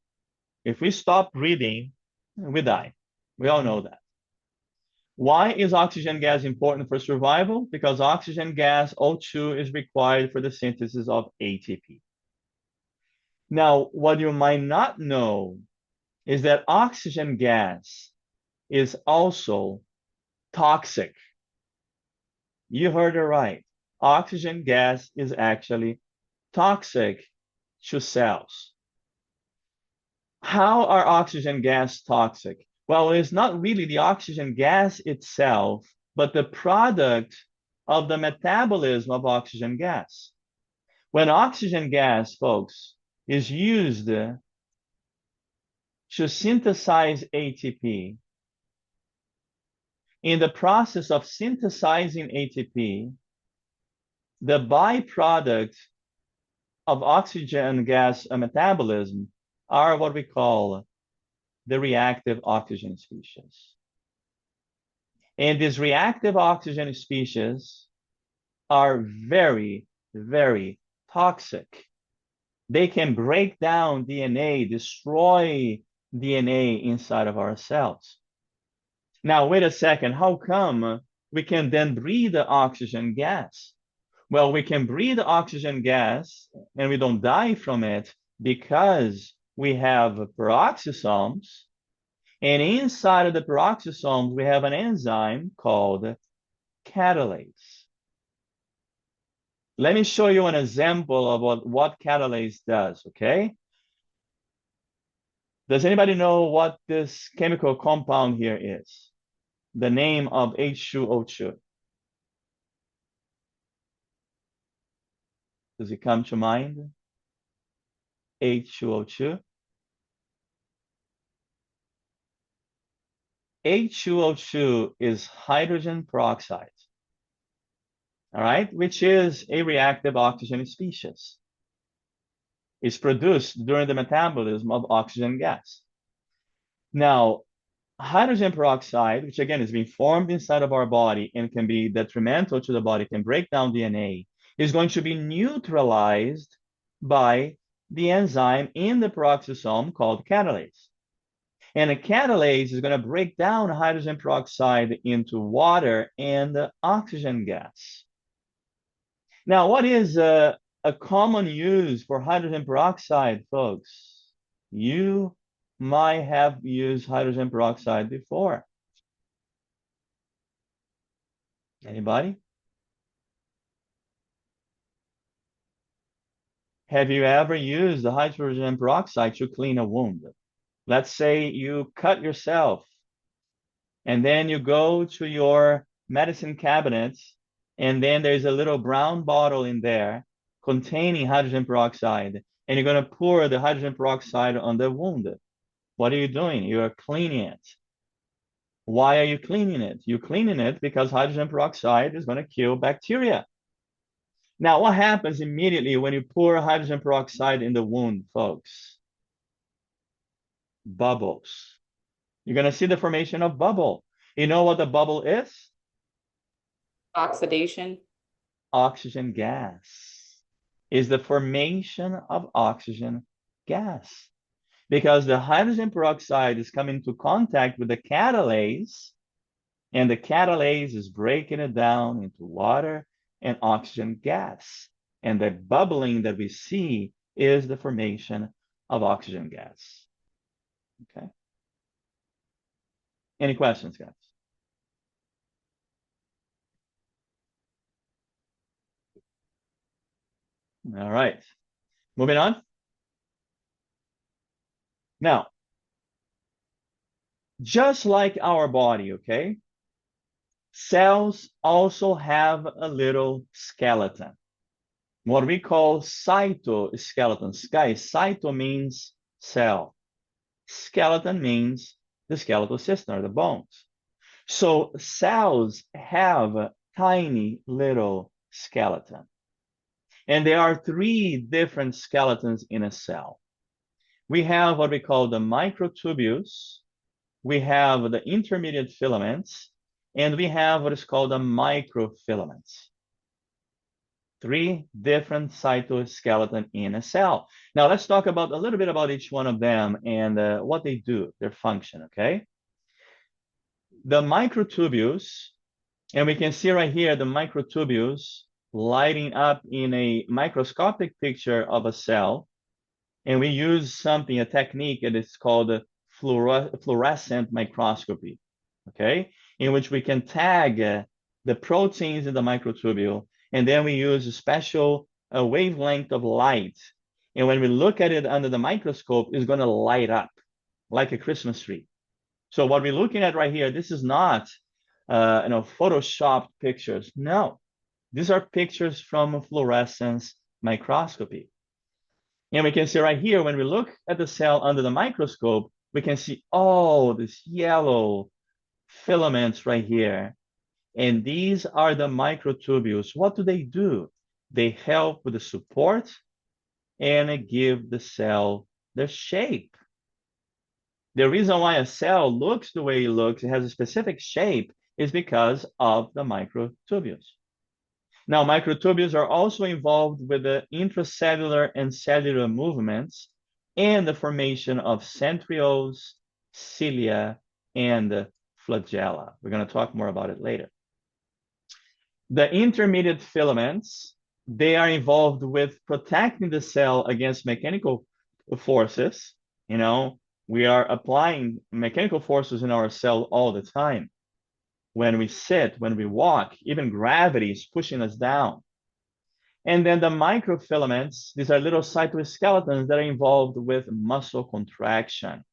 If we stop breathing, we die. We all know that. Why is oxygen gas important for survival? Because oxygen gas, O2, is required for the synthesis of ATP. Now, what you might not know is that oxygen gas is also toxic. You heard it right. Oxygen gas is actually toxic to cells. How are oxygen gas toxic? Well, it's not really the oxygen gas itself, but the product of the metabolism of oxygen gas. When oxygen gas, folks, is used to synthesize ATP, in the process of synthesizing ATP, the byproduct of oxygen gas metabolism are what we call the reactive oxygen species. And these reactive oxygen species are very, very toxic. They can break down DNA, destroy DNA inside of our cells. Now, wait a second. How come we can then breathe the oxygen gas. Well, we can breathe the oxygen gas and we don't die from it because we have peroxisomes. And inside of the peroxisomes, we have an enzyme called catalase. Let me show you an example of what catalase does, okay? Does anybody know what this chemical compound here is? The name of H2O2. Does it come to mind? H2O2. H2O2 is hydrogen peroxide, all right, which is a reactive oxygen species. It's produced during the metabolism of oxygen gas. Now, hydrogen peroxide, which again is being formed inside of our body and can be detrimental to the body, can break down DNA, is going to be neutralized by the enzyme in the peroxisome called catalase. And a catalase is going to break down hydrogen peroxide into water and oxygen gas. Now, what is a common use for hydrogen peroxide, folks? You might have used hydrogen peroxide before. Anybody? Have you ever used the hydrogen peroxide to clean a wound? Let's say you cut yourself and then you go to your medicine cabinet and then there's a little brown bottle in there containing hydrogen peroxide and you're going to pour the hydrogen peroxide on the wound. What are you doing? You're cleaning it. Why are you cleaning it? You're cleaning it because hydrogen peroxide is going to kill bacteria. Now, what happens immediately when you pour hydrogen peroxide in the wound, folks? Bubbles. You're going to see the formation of bubble. You know what the bubble is? Oxidation. Oxygen gas. Is the formation of oxygen gas. Because the hydrogen peroxide is coming into contact with the catalase, and the catalase is breaking it down into water and oxygen gas. And the bubbling that we see is the formation of oxygen gas. Okay. Any questions, guys? All right. Moving on. Now, just like our body, okay, cells also have a little skeleton, what we call cytoskeleton. Guys, cyto means cell. Skeleton means the skeletal system or the bones. So cells have a tiny little skeleton. And there are three different skeletons in a cell. We have what we call the microtubules, we have the intermediate filaments, and we have what is called the microfilaments. Three different cytoskeleton in a cell. Now let's talk about a little bit about each one of them and what they do, their function, okay? The microtubules, and we can see right here the microtubules lighting up in a microscopic picture of a cell. And we use something, a technique that is called fluorescent microscopy, okay? In which we can tag the proteins in the microtubule, and then we use a special wavelength of light. And when we look at it under the microscope, it's gonna light up like a Christmas tree. So what we're looking at right here, this is not Photoshopped pictures. No, these are pictures from fluorescence microscopy. And we can see right here, when we look at the cell under the microscope, we can see all these yellow filaments right here. And these are the microtubules. What do? They help with the support and give the cell the shape. The reason why a cell looks the way it looks, it has a specific shape, is because of the microtubules. Now, microtubules are also involved with the intracellular and cellular movements and the formation of centrioles, cilia, and flagella. We're going to talk more about it later. The intermediate filaments, they are involved with protecting the cell against mechanical forces. You know, we are applying mechanical forces in our cell all the time. When we sit, when we walk, even gravity is pushing us down. And then the microfilaments, these are little cytoskeletons that are involved with muscle contraction.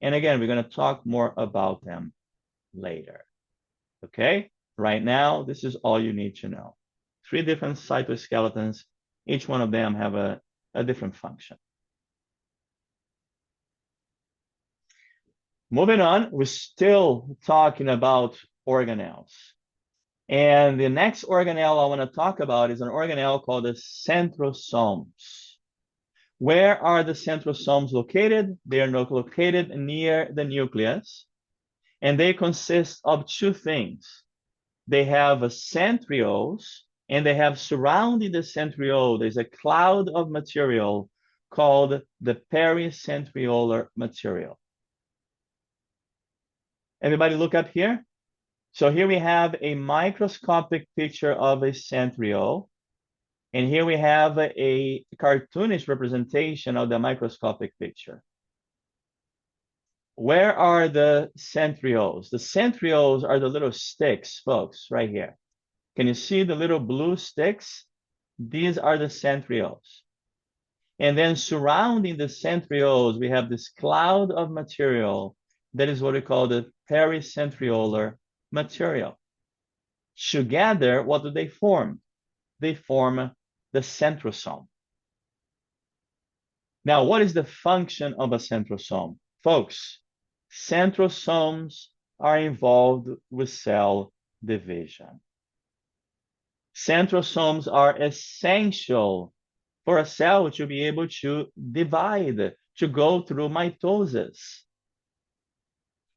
And again, we're going to talk more about them later. Okay? Right now, this is all you need to know. 3 different cytoskeletons. Each one of them have a different function. Moving on, we're still talking about organelles. And the next organelle I want to talk about is an organelle called the centrosomes. Where are the centrosomes located? They are located near the nucleus, and they consist of 2 things. They have centrioles, and they have surrounding the centriole, there's a cloud of material called the pericentriolar material. Everybody look up here. So here we have a microscopic picture of a centriole, and here we have a cartoonish representation of the microscopic picture. Where are the centrioles? The centrioles are the little sticks, folks, right here. Can you see the little blue sticks? These are the centrioles. And then surrounding the centrioles, we have this cloud of material that is what we call the pericentriolar material. Together, what do they form? They form the centrosome. Now, what is the function of a centrosome? Folks, centrosomes are involved with cell division. Centrosomes are essential for a cell to be able to divide, to go through mitosis.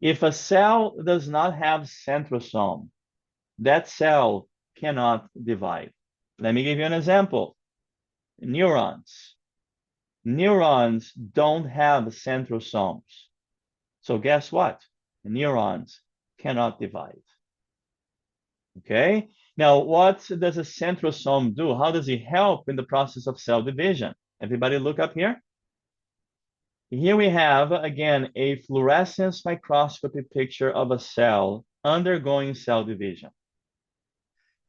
If a cell does not have centrosome, that cell cannot divide. Let me give you an example. Neurons. Neurons don't have centrosomes. So guess what? Neurons cannot divide. Okay? Now, what does a centrosome do? How does it help in the process of cell division? Everybody look up here. Here we have, again, a fluorescence microscopy picture of a cell undergoing cell division.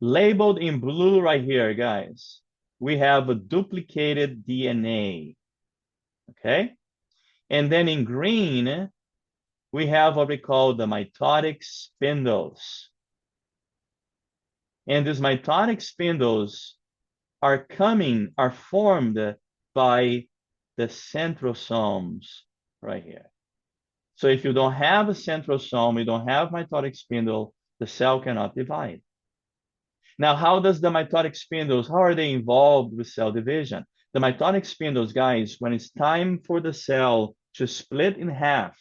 Labeled in blue right here, guys, we have a duplicated DNA, okay? And then in green, we have what we call the mitotic spindles. And these mitotic spindles are formed by the centrosomes right here. So if you don't have a centrosome, you don't have mitotic spindle, the cell cannot divide. Now, how does the mitotic spindles, how are they involved with cell division? The mitotic spindles, guys, when it's time for the cell to split in half,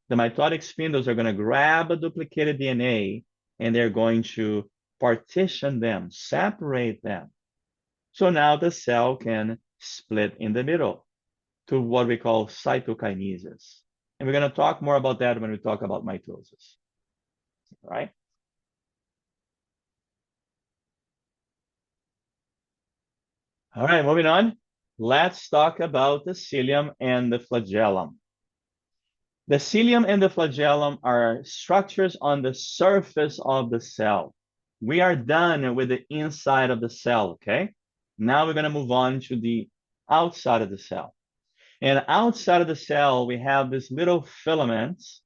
the mitotic spindles are going to grab a duplicated DNA and they're going to partition them, separate them. So now the cell can split in the middle to what we call cytokinesis. And we're going to talk more about that when we talk about mitosis. All right? All right, moving on. Let's talk about the cilium and the flagellum. The cilium and the flagellum are structures on the surface of the cell. We are done with the inside of the cell, okay? Now we're going to move on to the outside of the cell. And outside of the cell, we have these little filaments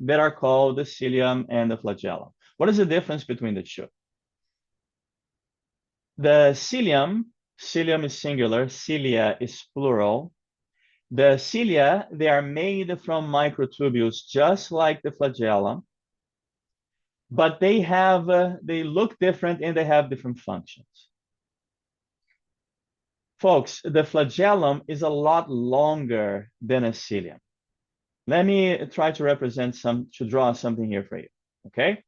that are called the cilium and the flagellum. What is the difference between the 2? The cilium is singular, cilia is plural. The cilia, they are made from microtubules, just like the flagellum, but they look different and they have different functions. Folks, the flagellum is a lot longer than a cilium. Let me try to draw something here for you, okay?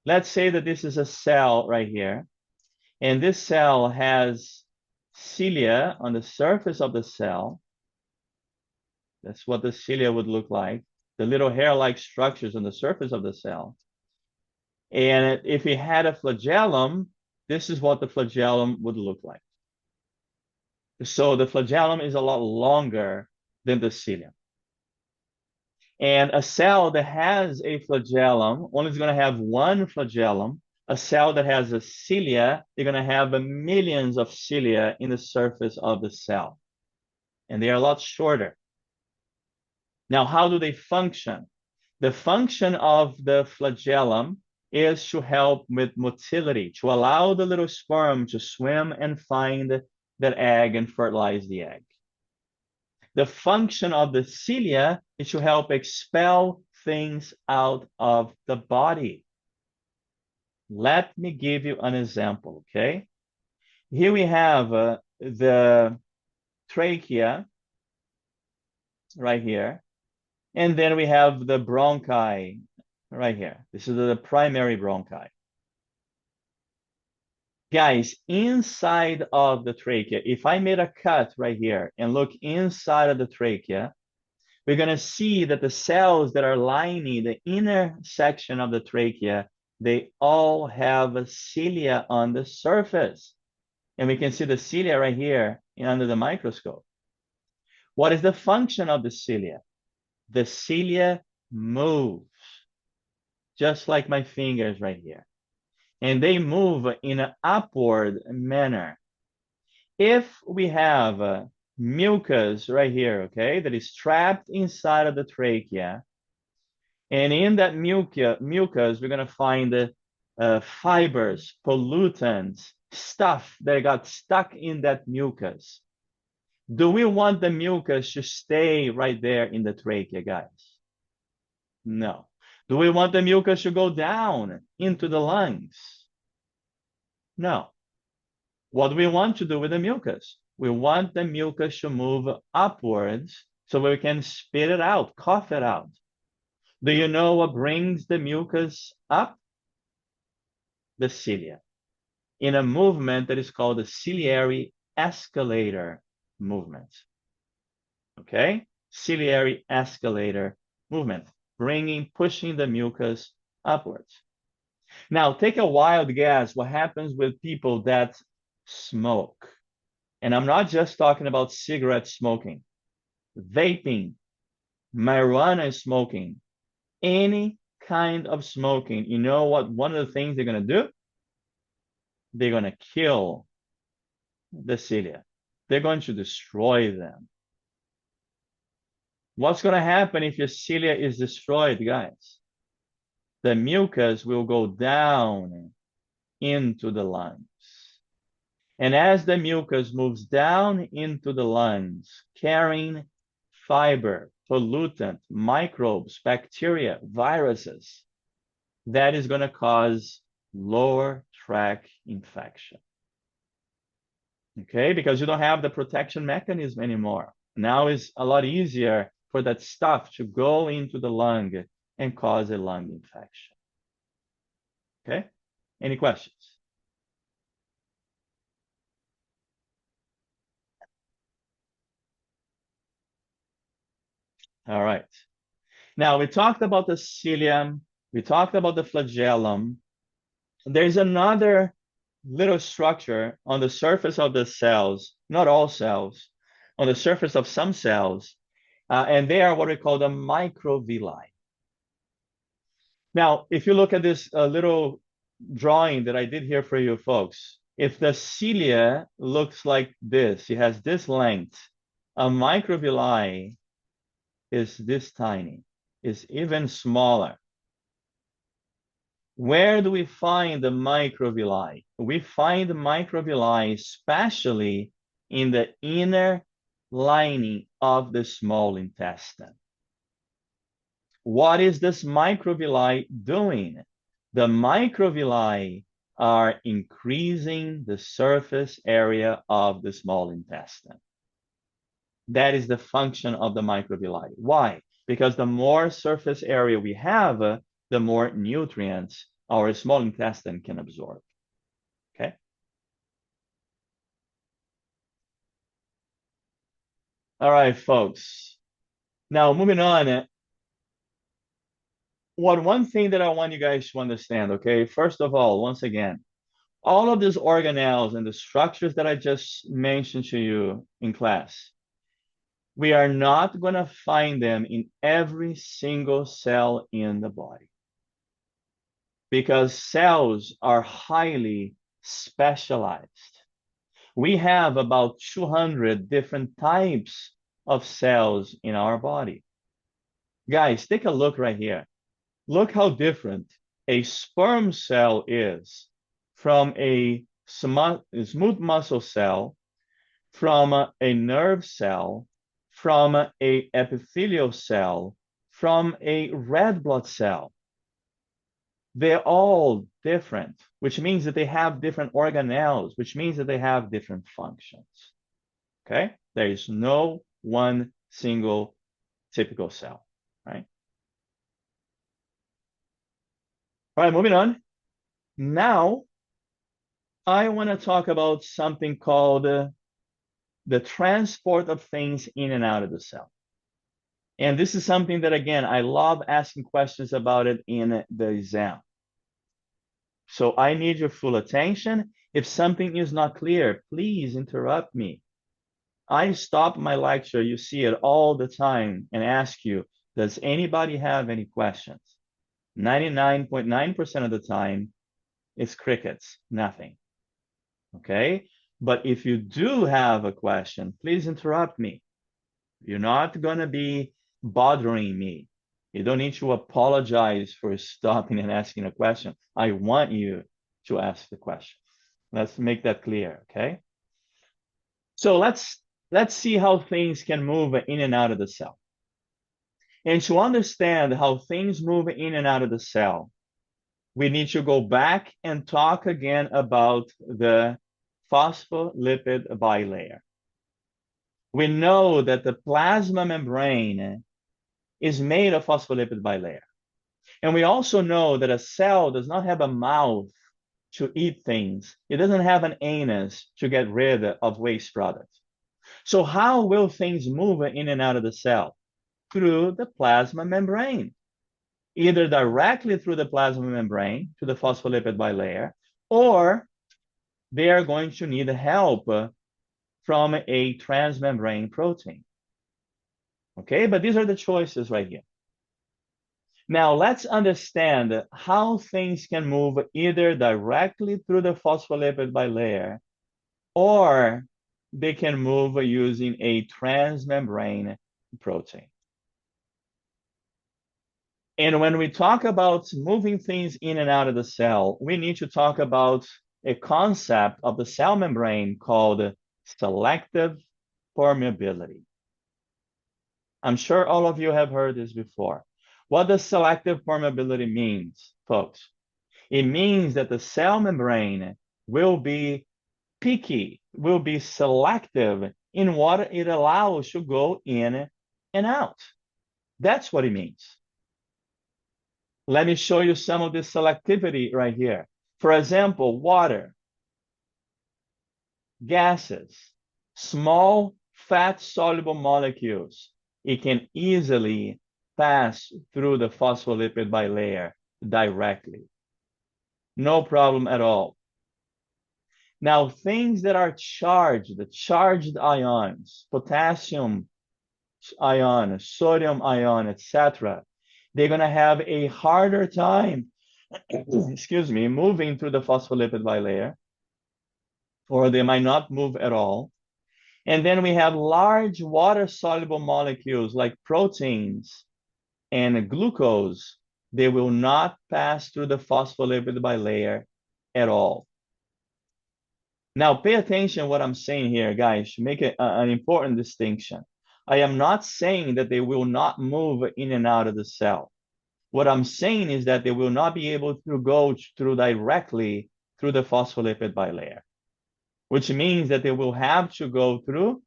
Let's say that this is a cell right here, and this cell has cilia on the surface of the cell. That's what the cilia would look like, the little hair-like structures on the surface of the cell. And if we had a flagellum, this is what the flagellum would look like. So the flagellum is a lot longer than the cilium. And a cell that has a flagellum only is going to have one flagellum. A cell that has a cilia, they're going to have millions of cilia in the surface of the cell. And they are a lot shorter. Now, how do they function? The function of the flagellum is to help with motility, to allow the little sperm to swim and find that egg and fertilize the egg. The function of the cilia is to help expel things out of the body. Let me give you an example, okay? Here we have the trachea right here, and then we have the bronchi right here. This is the primary bronchi. Guys, inside of the trachea, if I made a cut right here and look inside of the trachea, we're going to see that the cells that are lining the inner section of the trachea, they all have a cilia on the surface. And we can see the cilia right here under the microscope. What is the function of the cilia? The cilia moves, just like my fingers right here. And they move in an upward manner. If we have mucus right here, okay, that is trapped inside of the trachea, and in that mucus, we're going to find fibers, pollutants, stuff that got stuck in that mucus. Do we want the mucus to stay right there in the trachea, guys? No. Do we want the mucus to go down into the lungs? No. What do we want to do with the mucus? We want the mucus to move upwards so we can spit it out, cough it out. Do you know what brings the mucus up? The cilia, in a movement that is called the ciliary escalator movement. Okay? Ciliary escalator movement, pushing the mucus upwards. Now, take a wild guess what happens with people that smoke. And I'm not just talking about cigarette smoking, vaping, marijuana smoking, any kind of smoking. You know what? One of the things they're going to do? They're going to kill the cilia. They're going to destroy them. What's going to happen if your cilia is destroyed, guys? The mucus will go down into the lungs. And as the mucus moves down into the lungs, carrying fiber, pollutant, microbes, bacteria, viruses, that is going to cause lower tract infection. Okay, because you don't have the protection mechanism anymore. Now it's a lot easier for that stuff to go into the lung and cause a lung infection. Okay, any questions? All right. Now we talked about the cilium, we talked about the flagellum. There's another little structure on the surface of the cells, not all cells, on the surface of some cells, and they are what we call the microvilli. Now, if you look at this little drawing that I did here for you folks, if the cilia looks like this, it has this length, a microvilli is this tiny, is even smaller. Where do we find the microvilli? We find the microvilli especially in the inner lining of the small intestine. What is this microvilli doing? The microvilli are increasing the surface area of the small intestine. That is the function of the microvilli. Why? Because the more surface area we have, the more nutrients our small intestine can absorb. Okay? All right, folks. Now, moving on. one thing that I want you guys to understand, okay? First of all, once again, all of these organelles and the structures that I just mentioned to you in class, we are not going to find them in every single cell in the body because cells are highly specialized. We have about 200 different types of cells in our body. Guys, take a look right here. Look how different a sperm cell is from a smooth muscle cell, from a nerve cell, from a epithelial cell, from a red blood cell. They're all different, which means that they have different organelles, which means that they have different functions. Okay? There is no one single typical cell, right? All right, moving on. Now, I want to talk about something called the transport of things in and out of the cell. And this is something that, again, I love asking questions about it in the exam. So I need your full attention. If something is not clear, please interrupt me. I stop my lecture, you see it all the time, and ask you, does anybody have any questions? 99.9% of the time, it's crickets, nothing. Okay? But if you do have a question, please interrupt me. You're not going to be bothering me. You don't need to apologize for stopping and asking a question. I want you to ask the question. Let's make that clear, okay? So let's see how things can move in and out of the cell. And to understand how things move in and out of the cell, we need to go back and talk again about the phospholipid bilayer. We know that the plasma membrane is made of phospholipid bilayer. And we also know that a cell does not have a mouth to eat things. It doesn't have an anus to get rid of waste products. So how will things move in and out of the cell? Through the plasma membrane, either directly through the plasma membrane to the phospholipid bilayer, or they are going to need help from a transmembrane protein. Okay, but these are the choices right here. Now let's understand how things can move either directly through the phospholipid bilayer or they can move using a transmembrane protein. And when we talk about moving things in and out of the cell, we need to talk about a concept of the cell membrane called selective permeability. I'm sure all of you have heard this before. What does selective permeability mean, folks? It means that the cell membrane will be picky, will be selective in what it allows to go in and out. That's what it means. Let me show you some of this selectivity right here. For example, water, gases, small fat-soluble molecules. It can easily pass through the phospholipid bilayer directly. No problem at all. Now, things that are charged, the charged ions, potassium ion, sodium ion, etc., they're going to have a harder time, excuse me, moving through the phospholipid bilayer, or they might not move at all. And then we have large water-soluble molecules like proteins and glucose. They will not pass through the phospholipid bilayer at all. Now, pay attention what I'm saying here, guys, to make an important distinction. I am not saying that they will not move in and out of the cell. What I'm saying is that they will not be able to go through directly through the phospholipid bilayer, which means that they will have to go through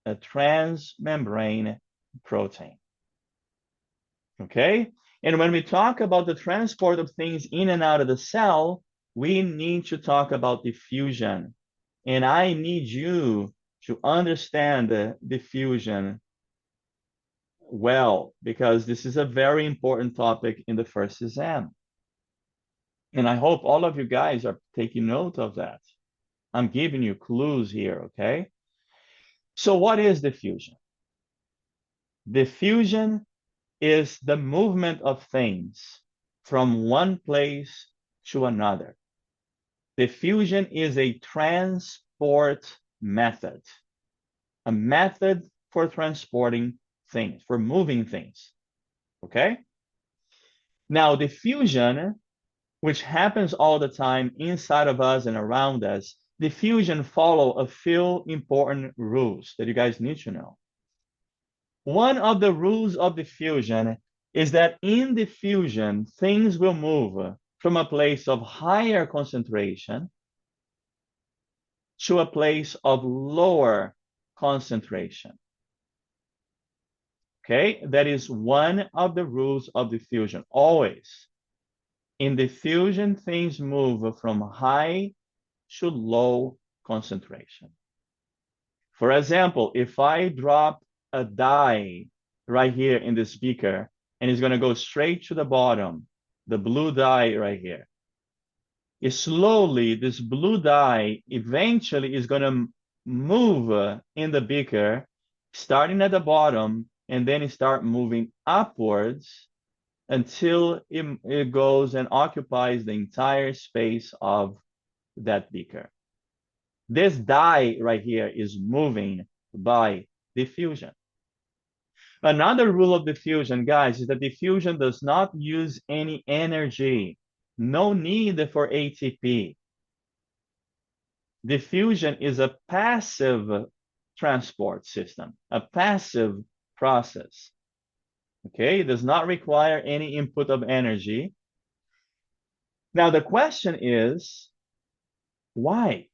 a transmembrane protein. Okay? And when we talk about the transport of things in and out of the cell, we need to talk about diffusion. And I need you to understand the diffusion well, because this is a very important topic in the first exam. And I hope all of you guys are taking note of that. I'm giving you clues here, okay? So what is diffusion? Diffusion is the movement of things from one place to another. Diffusion is a transport method, a method for transporting things, for moving things, okay? Now, diffusion, which happens all the time inside of us and around us, diffusion follow a few important rules that you guys need to know. One of the rules of diffusion is that in diffusion, things will move from a place of higher concentration to a place of lower concentration. Okay, that is one of the rules of diffusion. Always. In diffusion, things move from high to low concentration. For example, if I drop a dye right here in this beaker, and it's going to go straight to the bottom, the blue dye right here. Slowly, this blue dye eventually is going to move in the beaker, starting at the bottom, and then start moving upwards until it goes and occupies the entire space of that beaker. This dye right here is moving by diffusion. Another rule of diffusion, guys, is that diffusion does not use any energy. No need for ATP. Diffusion is a passive transport system, a passive process. Okay, it does not require any input of energy. Now, the question is, why?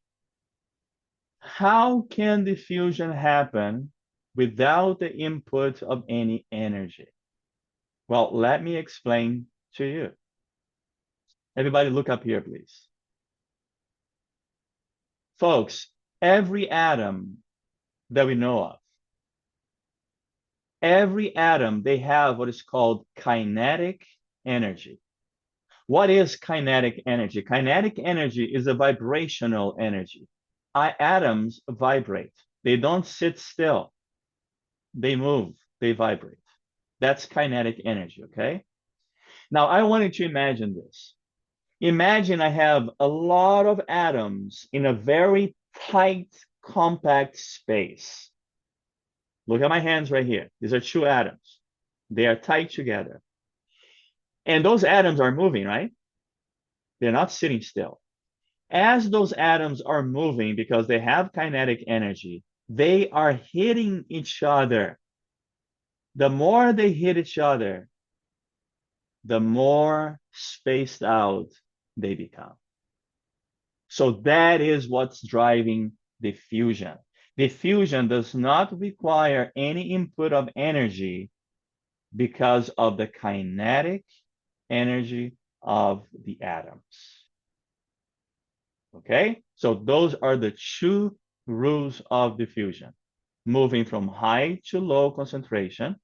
How can diffusion happen without the input of any energy? Well, let me explain to you. Everybody look up here, please. Folks, every atom that we know of, every atom, they have what is called kinetic energy. What is kinetic energy? Kinetic energy is a vibrational energy. Atoms vibrate. They don't sit still. They move. They vibrate. That's kinetic energy, okay? Now, I want you to imagine this. Imagine I have a lot of atoms in a very tight, compact space. Look at my hands right here. These are two atoms. They are tight together. And those atoms are moving, right? They're not sitting still. As those atoms are moving because they have kinetic energy, they are hitting each other. The more they hit each other, the more spaced out they become. So that is what's driving diffusion. Diffusion does not require any input of energy because of the kinetic energy of the atoms. Okay, so those are the two rules of diffusion. Moving from high to low concentration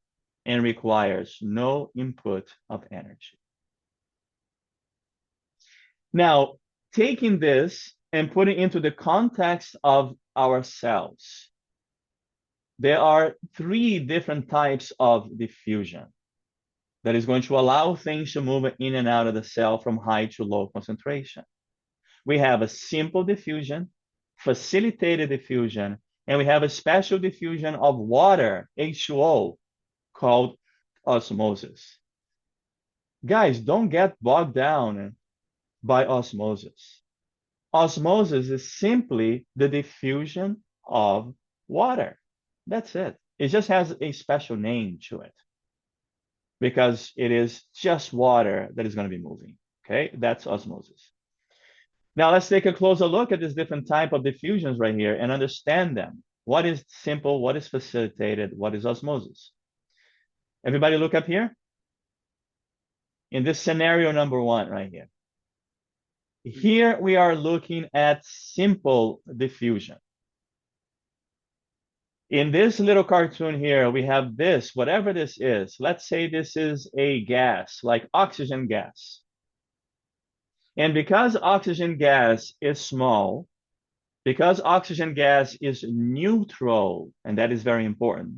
and requires no input of energy. Now, taking this and putting into the context of our cells, there are three different types of diffusion that is going to allow things to move in and out of the cell from high to low concentration. We have a simple diffusion, facilitated diffusion, and we have a special diffusion of water, H2O, called osmosis. Guys, don't get bogged down by osmosis. Osmosis is simply the diffusion of water. That's it. It just has a special name to it because it is just water that is going to be moving. Okay, that's osmosis. Now let's take a closer look at this different type of diffusions right here and understand them. What is simple? What is facilitated? What is osmosis? Everybody look up here. In this scenario number one right here. Here we are looking at simple diffusion. In this little cartoon here, we have this, whatever this is. Let's say this is a gas, like oxygen gas. And because oxygen gas is small, because oxygen gas is neutral, and that is very important,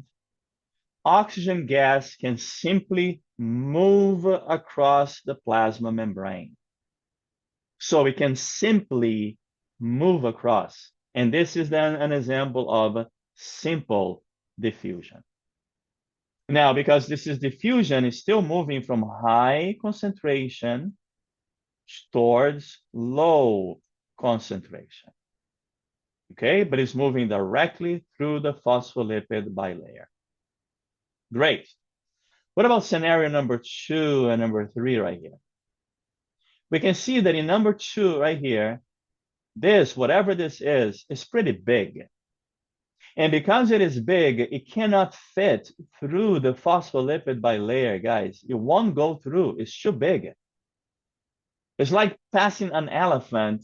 oxygen gas can simply move across the plasma membrane. So it can simply move across. And this is then an example of simple diffusion. Now, because this is diffusion, it's still moving from high concentration towards low concentration. Okay, but it's moving directly through the phospholipid bilayer. Great. What about scenario number 2 and number 3 right here? We can see that in number 2 right here, this, whatever this is pretty big. And because it is big, it cannot fit through the phospholipid bilayer, guys. It won't go through. It's too big. It's like passing an elephant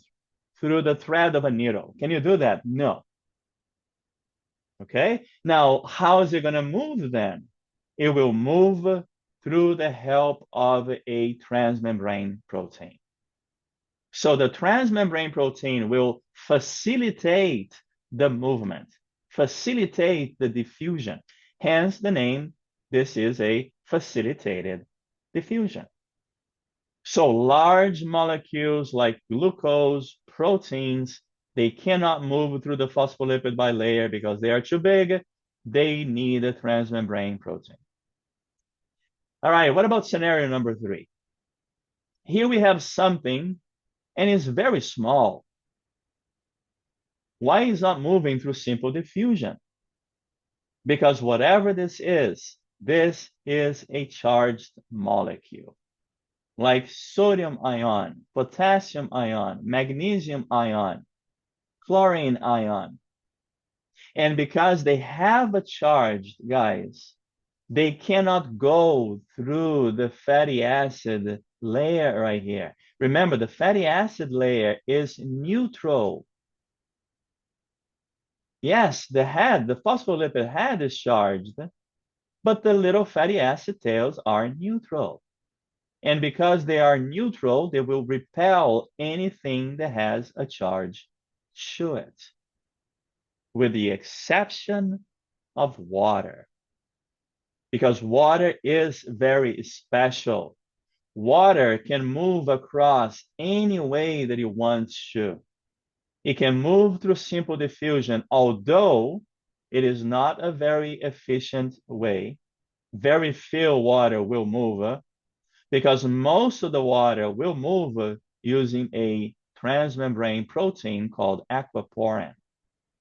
through the thread of a needle. Can you do that? No. Okay? Now, how is it going to move then? It will move through the help of a transmembrane protein. So the transmembrane protein will facilitate the movement, facilitate the diffusion. Hence the name, this is a facilitated diffusion. So large molecules like glucose, proteins, they cannot move through the phospholipid bilayer because they are too big. They need a transmembrane protein. All right, what about scenario number 3? Here we have something, and it's very small. Why is not moving through simple diffusion? Because whatever this is a charged molecule, like sodium ion, potassium ion, magnesium ion, chlorine ion. And because they have a charge, guys, they cannot go through the fatty acid layer right here. Remember, the fatty acid layer is neutral. Yes, the phospholipid head is charged, but the little fatty acid tails are neutral. And because they are neutral, they will repel anything that has a charge to it, with the exception of water. Because water is very special. Water can move across any way that it wants to. It can move through simple diffusion, although it is not a very efficient way. Very few water will move, because most of the water will move using a transmembrane protein called aquaporin,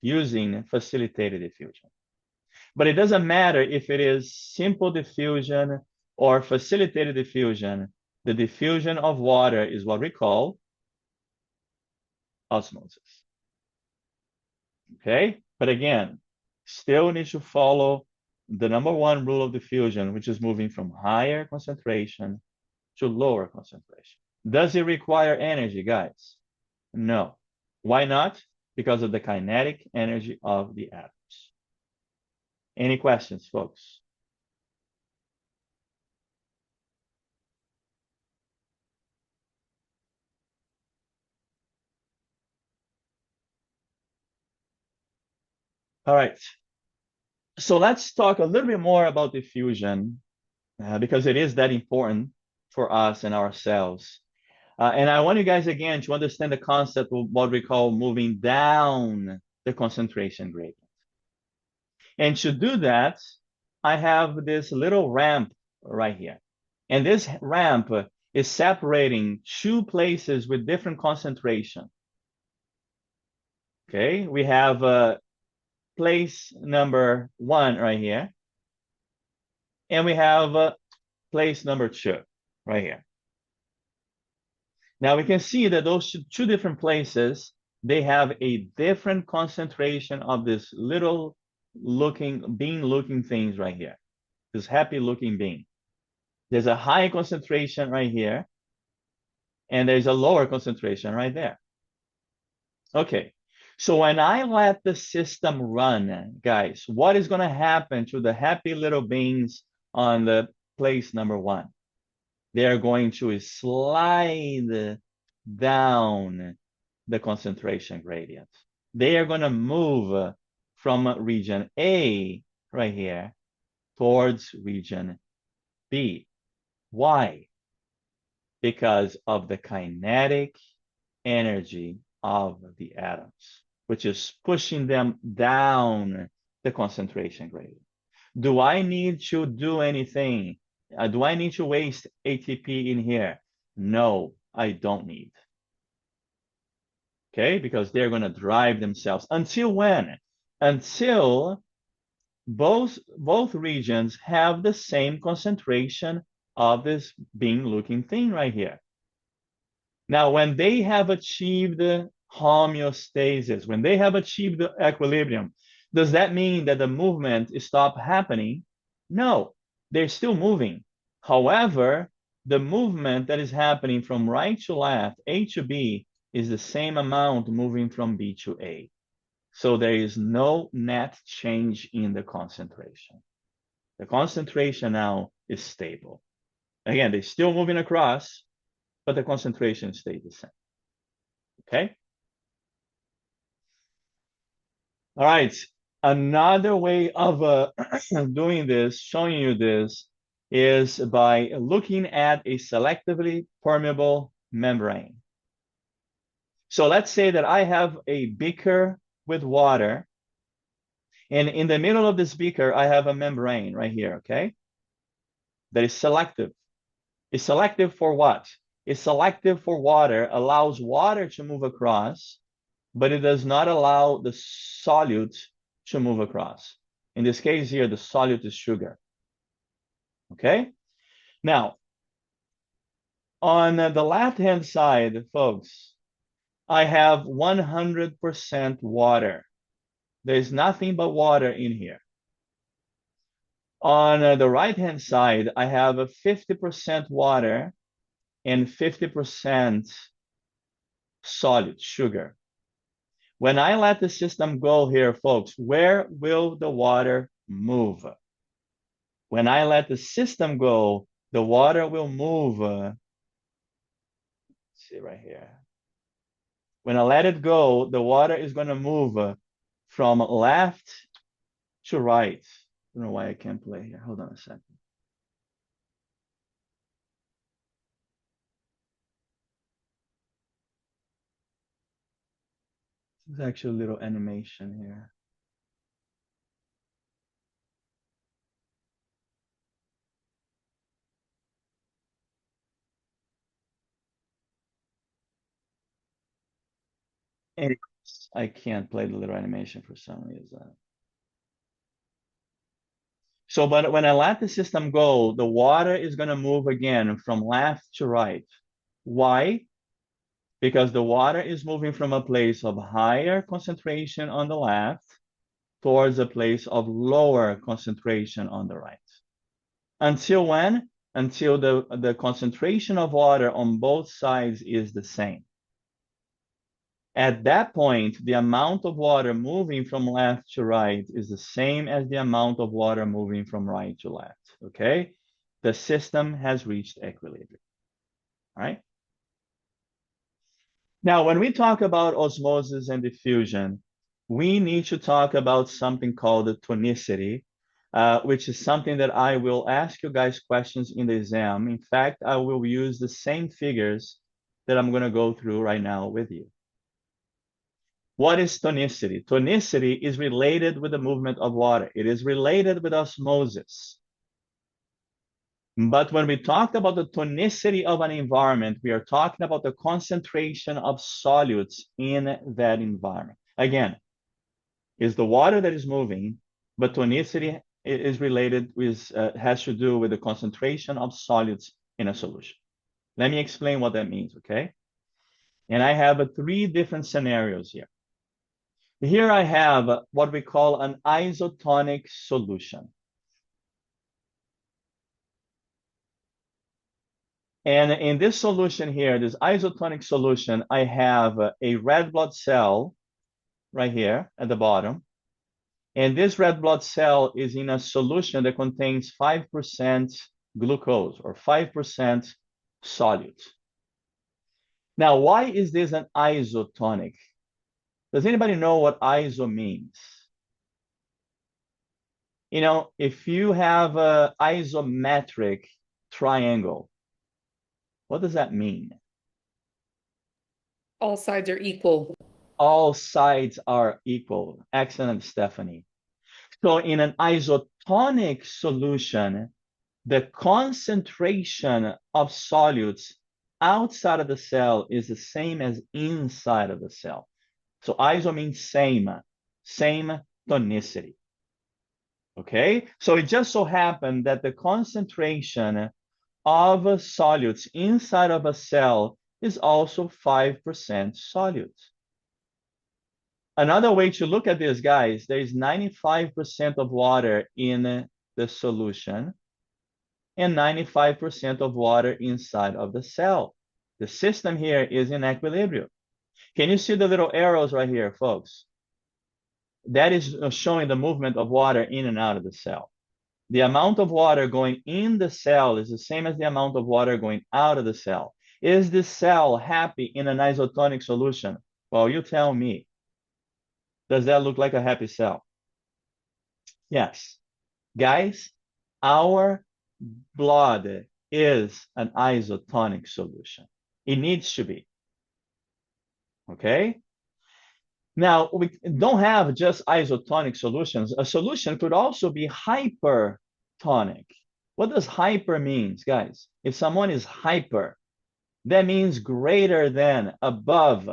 using facilitated diffusion. But it doesn't matter if it is simple diffusion or facilitated diffusion. The diffusion of water is what we call osmosis. Okay? But again, still need to follow the number 1 rule of diffusion, which is moving from higher concentration to lower concentration. Does it require energy, guys? No. Why not? Because of the kinetic energy of the atoms. Any questions, folks? All right. So let's talk a little bit more about diffusion, because it is that important for us and our cells. And I want you guys, again, to understand the concept of what we call moving down the concentration gradient. And to do that, I have this little ramp right here. And this ramp is separating 2 places with different concentration. Okay, we have place number 1 right here. And we have place number 2 right here. Now we can see that those 2 different places, they have a different concentration of this little bean looking things right here. This happy looking bean. There's a high concentration right here, and there's a lower concentration right there. Okay, So when I let the system run, guys, what is going to happen to the happy little beings on the place number one? They're going to slide down the concentration gradient. They are going to move from region A right here towards region B. Why? Because of the kinetic energy of the atoms, which is pushing them down the concentration gradient. Do I need to do anything? Do I need to waste ATP in here? No, I don't need. Okay, because they're going to drive themselves. Until when? Until both regions have the same concentration of this bean looking thing right here. Now, when they have achieved homeostasis, when they have achieved the equilibrium, does that mean that the movement stopped happening? No, they're still moving. However, the movement that is happening from right to left, A to B, is the same amount moving from B to A. So there is no net change in the concentration. The concentration now is stable. Again, they're still moving across, but the concentration stays the same. Okay? All right. Another way of doing this, showing you this, is by looking at a selectively permeable membrane. So let's say that I have a beaker with water, and in the middle of this beaker, I have a membrane right here, okay? That is selective. It's selective for what? It's selective for water, allows water to move across, but it does not allow the solute to move across. In this case here, the solute is sugar. Okay? Now, on the left-hand side, folks, I have 100% water. There's nothing but water in here. On the right-hand side, I have a 50% water and 50% solid sugar. When I let the system go here, folks, where will the water move? When I let the system go, the water will move. Let's see right here. When I let it go, the water is going to move from left to right. I don't know why I can't play here. Hold on a second. There's actually a little animation here. Anyways, I can't play the little animation for some reason. So, but when I let the system go, the water is going to move again from left to right. Why? Because the water is moving from a place of higher concentration on the left towards a place of lower concentration on the right. Until when? Until the concentration of water on both sides is the same. At that point, the amount of water moving from left to right is the same as the amount of water moving from right to left, okay? The system has reached equilibrium, all right? Now, when we talk about osmosis and diffusion, we need to talk about something called the tonicity, which is something that I will ask you guys questions in the exam. In fact, I will use the same figures that I'm going to go through right now with you. What is tonicity? Tonicity is related with the movement of water. It is related with osmosis. But when we talk about the tonicity of an environment, we are talking about the concentration of solutes in that environment. Again, it's the water that is moving, but tonicity is related with, has to do with the concentration of solutes in a solution. Let me explain what that means, okay? And I have three different scenarios here. Here I have what we call an isotonic solution. And in this solution here, this isotonic solution, I have a red blood cell right here at the bottom. And this red blood cell is in a solution that contains 5% glucose or 5% solute. Now, why is this an isotonic? Does anybody know what iso means? You know, if you have an isometric triangle, what does that mean? All sides are equal. All sides are equal. Excellent, Stephanie. So in an isotonic solution, the concentration of solutes outside of the cell is the same as inside of the cell. So iso means same tonicity. Okay, so it just so happened that the concentration of solutes inside of a cell is also 5% solute. Another way to look at this, guys, there is 95% of water in the solution and 95% of water inside of the cell. The system here is in equilibrium. Can you see the little arrows right here, folks? That is showing the movement of water in and out of the cell. The amount of water going in the cell is the same as the amount of water going out of the cell. Is the cell happy in an isotonic solution? Well, you tell me. Does that look like a happy cell? Yes. Guys, our blood is an isotonic solution. It needs to be. Okay? Now, we don't have just isotonic solutions. A solution could also be hypertonic. What does hyper means, guys? If someone is hyper, that means greater than, above.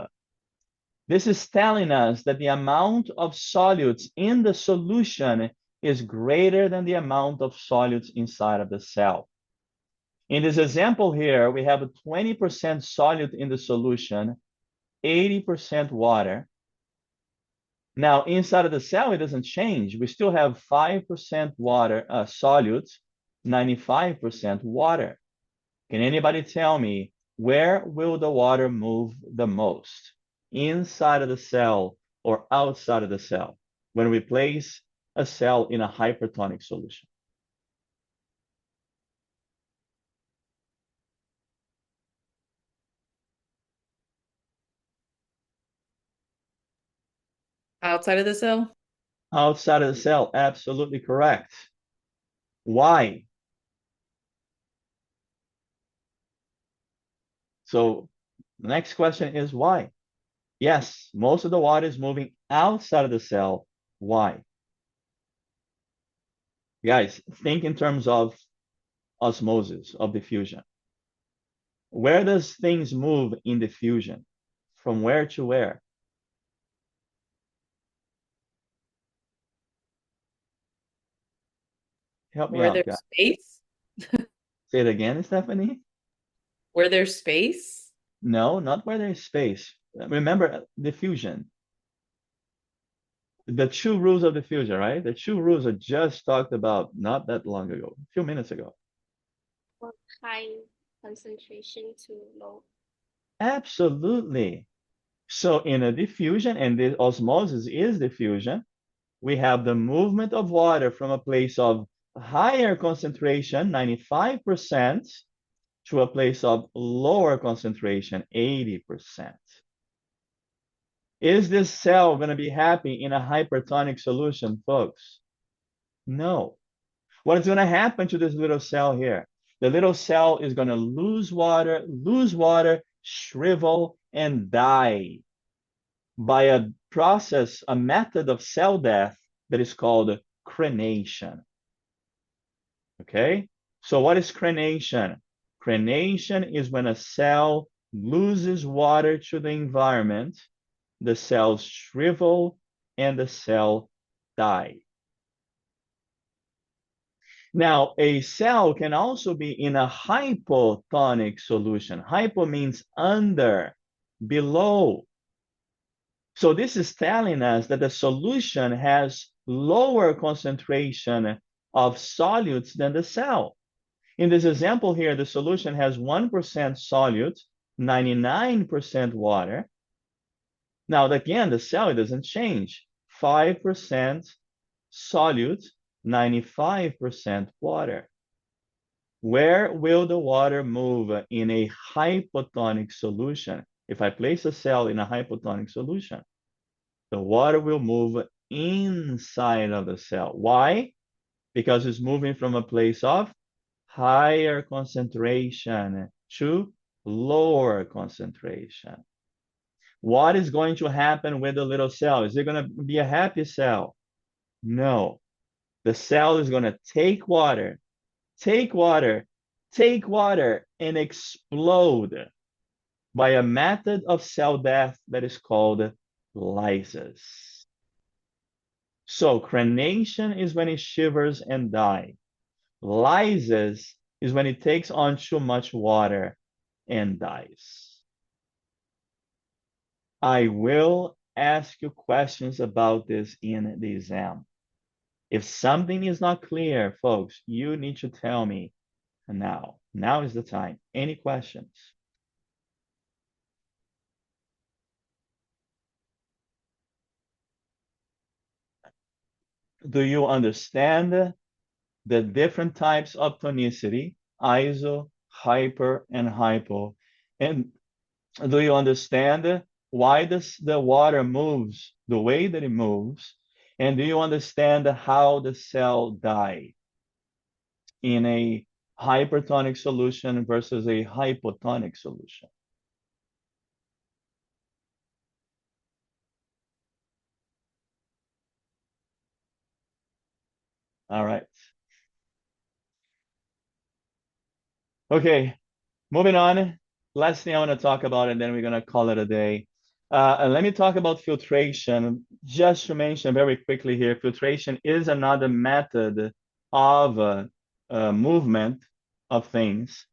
This is telling us that the amount of solutes in the solution is greater than the amount of solutes inside of the cell. In this example here, we have a 20% solute in the solution, 80% water. Now, inside of the cell, it doesn't change. We still have 5% water, solutes, 95% water. Can anybody tell me where will the water move the most? Inside of the cell or outside of the cell when we place a cell in a hypertonic solution? Outside of the cell? Outside of the cell, absolutely correct. Why? So the next question is why? Yes, most of the water is moving outside of the cell. Why? Guys, think in terms of osmosis, of diffusion. Where does things move in diffusion? From where to where? Help me Where out, there's guys. space? Say it again, Stephanie. Where there's space? No, not where there's space. Remember diffusion. The two rules of diffusion, right? The two rules I just talked about not that long ago, a few minutes ago. From high concentration to low. Absolutely. So in a diffusion, and the osmosis is diffusion, we have the movement of water from a place of higher concentration, 95%, to a place of lower concentration, 80%. Is this cell going to be happy in a hypertonic solution, folks? No. What is going to happen to this little cell here? The little cell is going to lose water, shrivel, and die by a process, a method of cell death that is called crenation. Okay? So what is crenation? Crenation is when a cell loses water to the environment, the cells shrivel, and the cell die. Now, a cell can also be in a hypotonic solution. Hypo means under, below. So this is telling us that the solution has lower concentration of solutes than the cell. In this example here, the solution has 1% solute, 99% water. Now, again, the cell, it doesn't change. 5% solute, 95% water. Where will the water move in a hypotonic solution? If I place a cell in a hypotonic solution, the water will move inside of the cell. Why? Because it's moving from a place of higher concentration to lower concentration. What is going to happen with the little cell? Is it going to be a happy cell? No. The cell is going to take water, take water, take water, and explode by a method of cell death that is called lysis. So crenation is when it shivers and dies. Lysis is when it takes on too much water and dies. I will ask you questions about this in the exam. If something is not clear, folks, you need to tell me now. Now is the time. Any questions? Do you understand the different types of tonicity, iso, hyper, and hypo? And do you understand why the water moves the way that it moves? And do you understand how the cell dies in a hypertonic solution versus a hypotonic solution? All right. Okay, moving on. Last thing I want to talk about, and then we're going to call it a day. Let me talk about filtration. Just to mention very quickly here, filtration is another method of movement of things.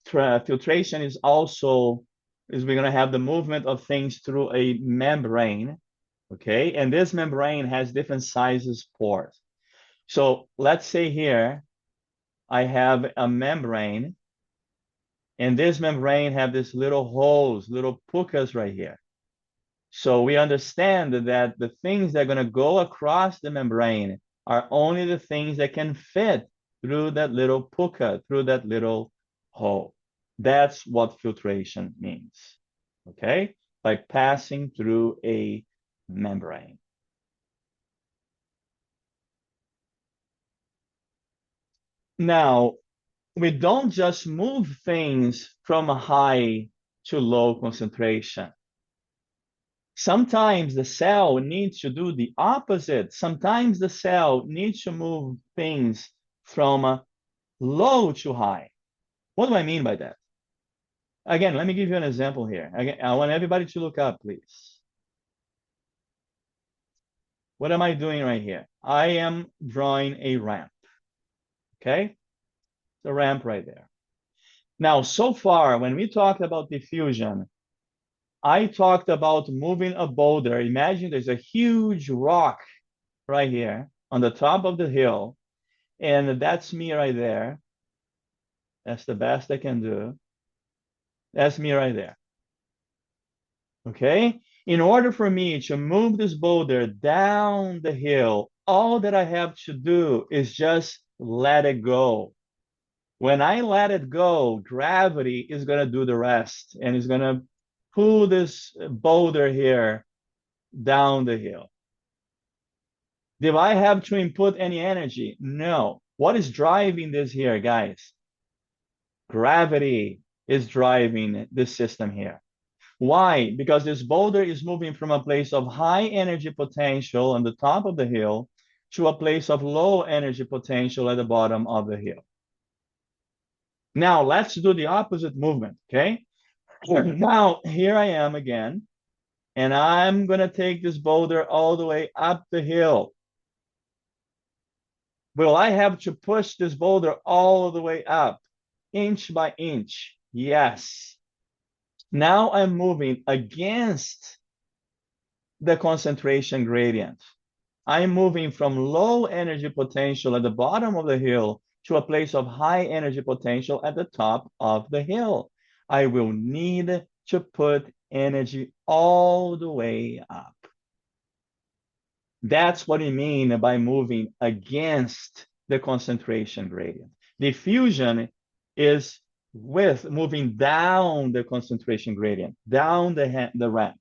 Filtration is also, we're going to have the movement of things through a membrane, okay? And this membrane has different sizes pores. So let's say here, I have a membrane, and this membrane have these little holes, little pucas right here. So we understand that the things that are going to go across the membrane are only the things that can fit through that little puka, through that little hole. That's what filtration means, okay? By passing through a membrane. Now, we don't just move things from a high to low concentration. Sometimes the cell needs to do the opposite. Sometimes the cell needs to move things from low to high. What do I mean by that? Again, let me give you an example here. Again, I want everybody to look up, please. What am I doing right here? I am drawing a ramp. Okay? The ramp right there. Now, so far, when we talked about diffusion, I talked about moving a boulder. Imagine there's a huge rock right here on the top of the hill, and that's me right there. That's the best I can do. That's me right there. Okay? In order for me to move this boulder down the hill, all that I have to do is just let it go. When I let it go, gravity is going to do the rest, and it's going to pull this boulder here down the hill. Do I have to input any energy? No. What is driving this here, guys? Gravity is driving this system here. Why? Because this boulder is moving from a place of high energy potential on the top of the hill to a place of low energy potential at the bottom of the hill. Now, let's do the opposite movement, okay? Now, here I am again, and I'm going to take this boulder all the way up the hill. Will I have to push this boulder all the way up, inch by inch? Yes. Now I'm moving against the concentration gradient. I'm moving from low energy potential at the bottom of the hill to a place of high energy potential at the top of the hill. I will need to put energy all the way up. That's what I mean by moving against the concentration gradient. Diffusion is with moving down the concentration gradient, down the ramp.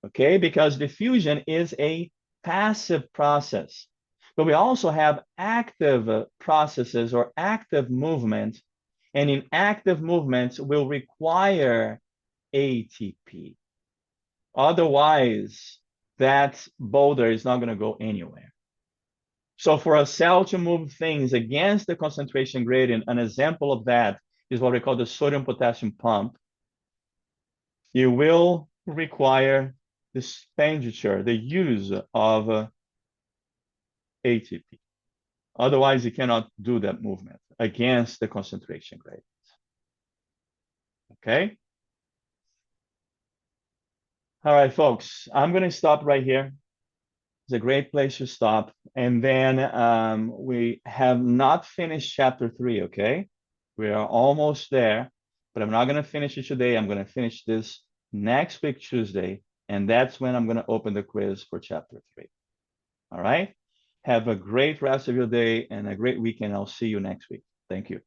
Okay, because diffusion is a passive process. But we also have active processes or active movement. And in active movements will require ATP. Otherwise, that boulder is not going to go anywhere. So for a cell to move things against the concentration gradient, an example of that is what we call the sodium-potassium pump. You will require the expenditure, the use of ATP. Otherwise, you cannot do that movement against the concentration gradient. Okay? All right, folks, I'm going to stop right here. It's a great place to stop. And then we have not finished chapter 3, okay? We are almost there, but I'm not going to finish it today. I'm going to finish this next week, Tuesday, and that's when I'm going to open the quiz for chapter 3. All right? Have a great rest of your day and a great weekend. I'll see you next week. Thank you.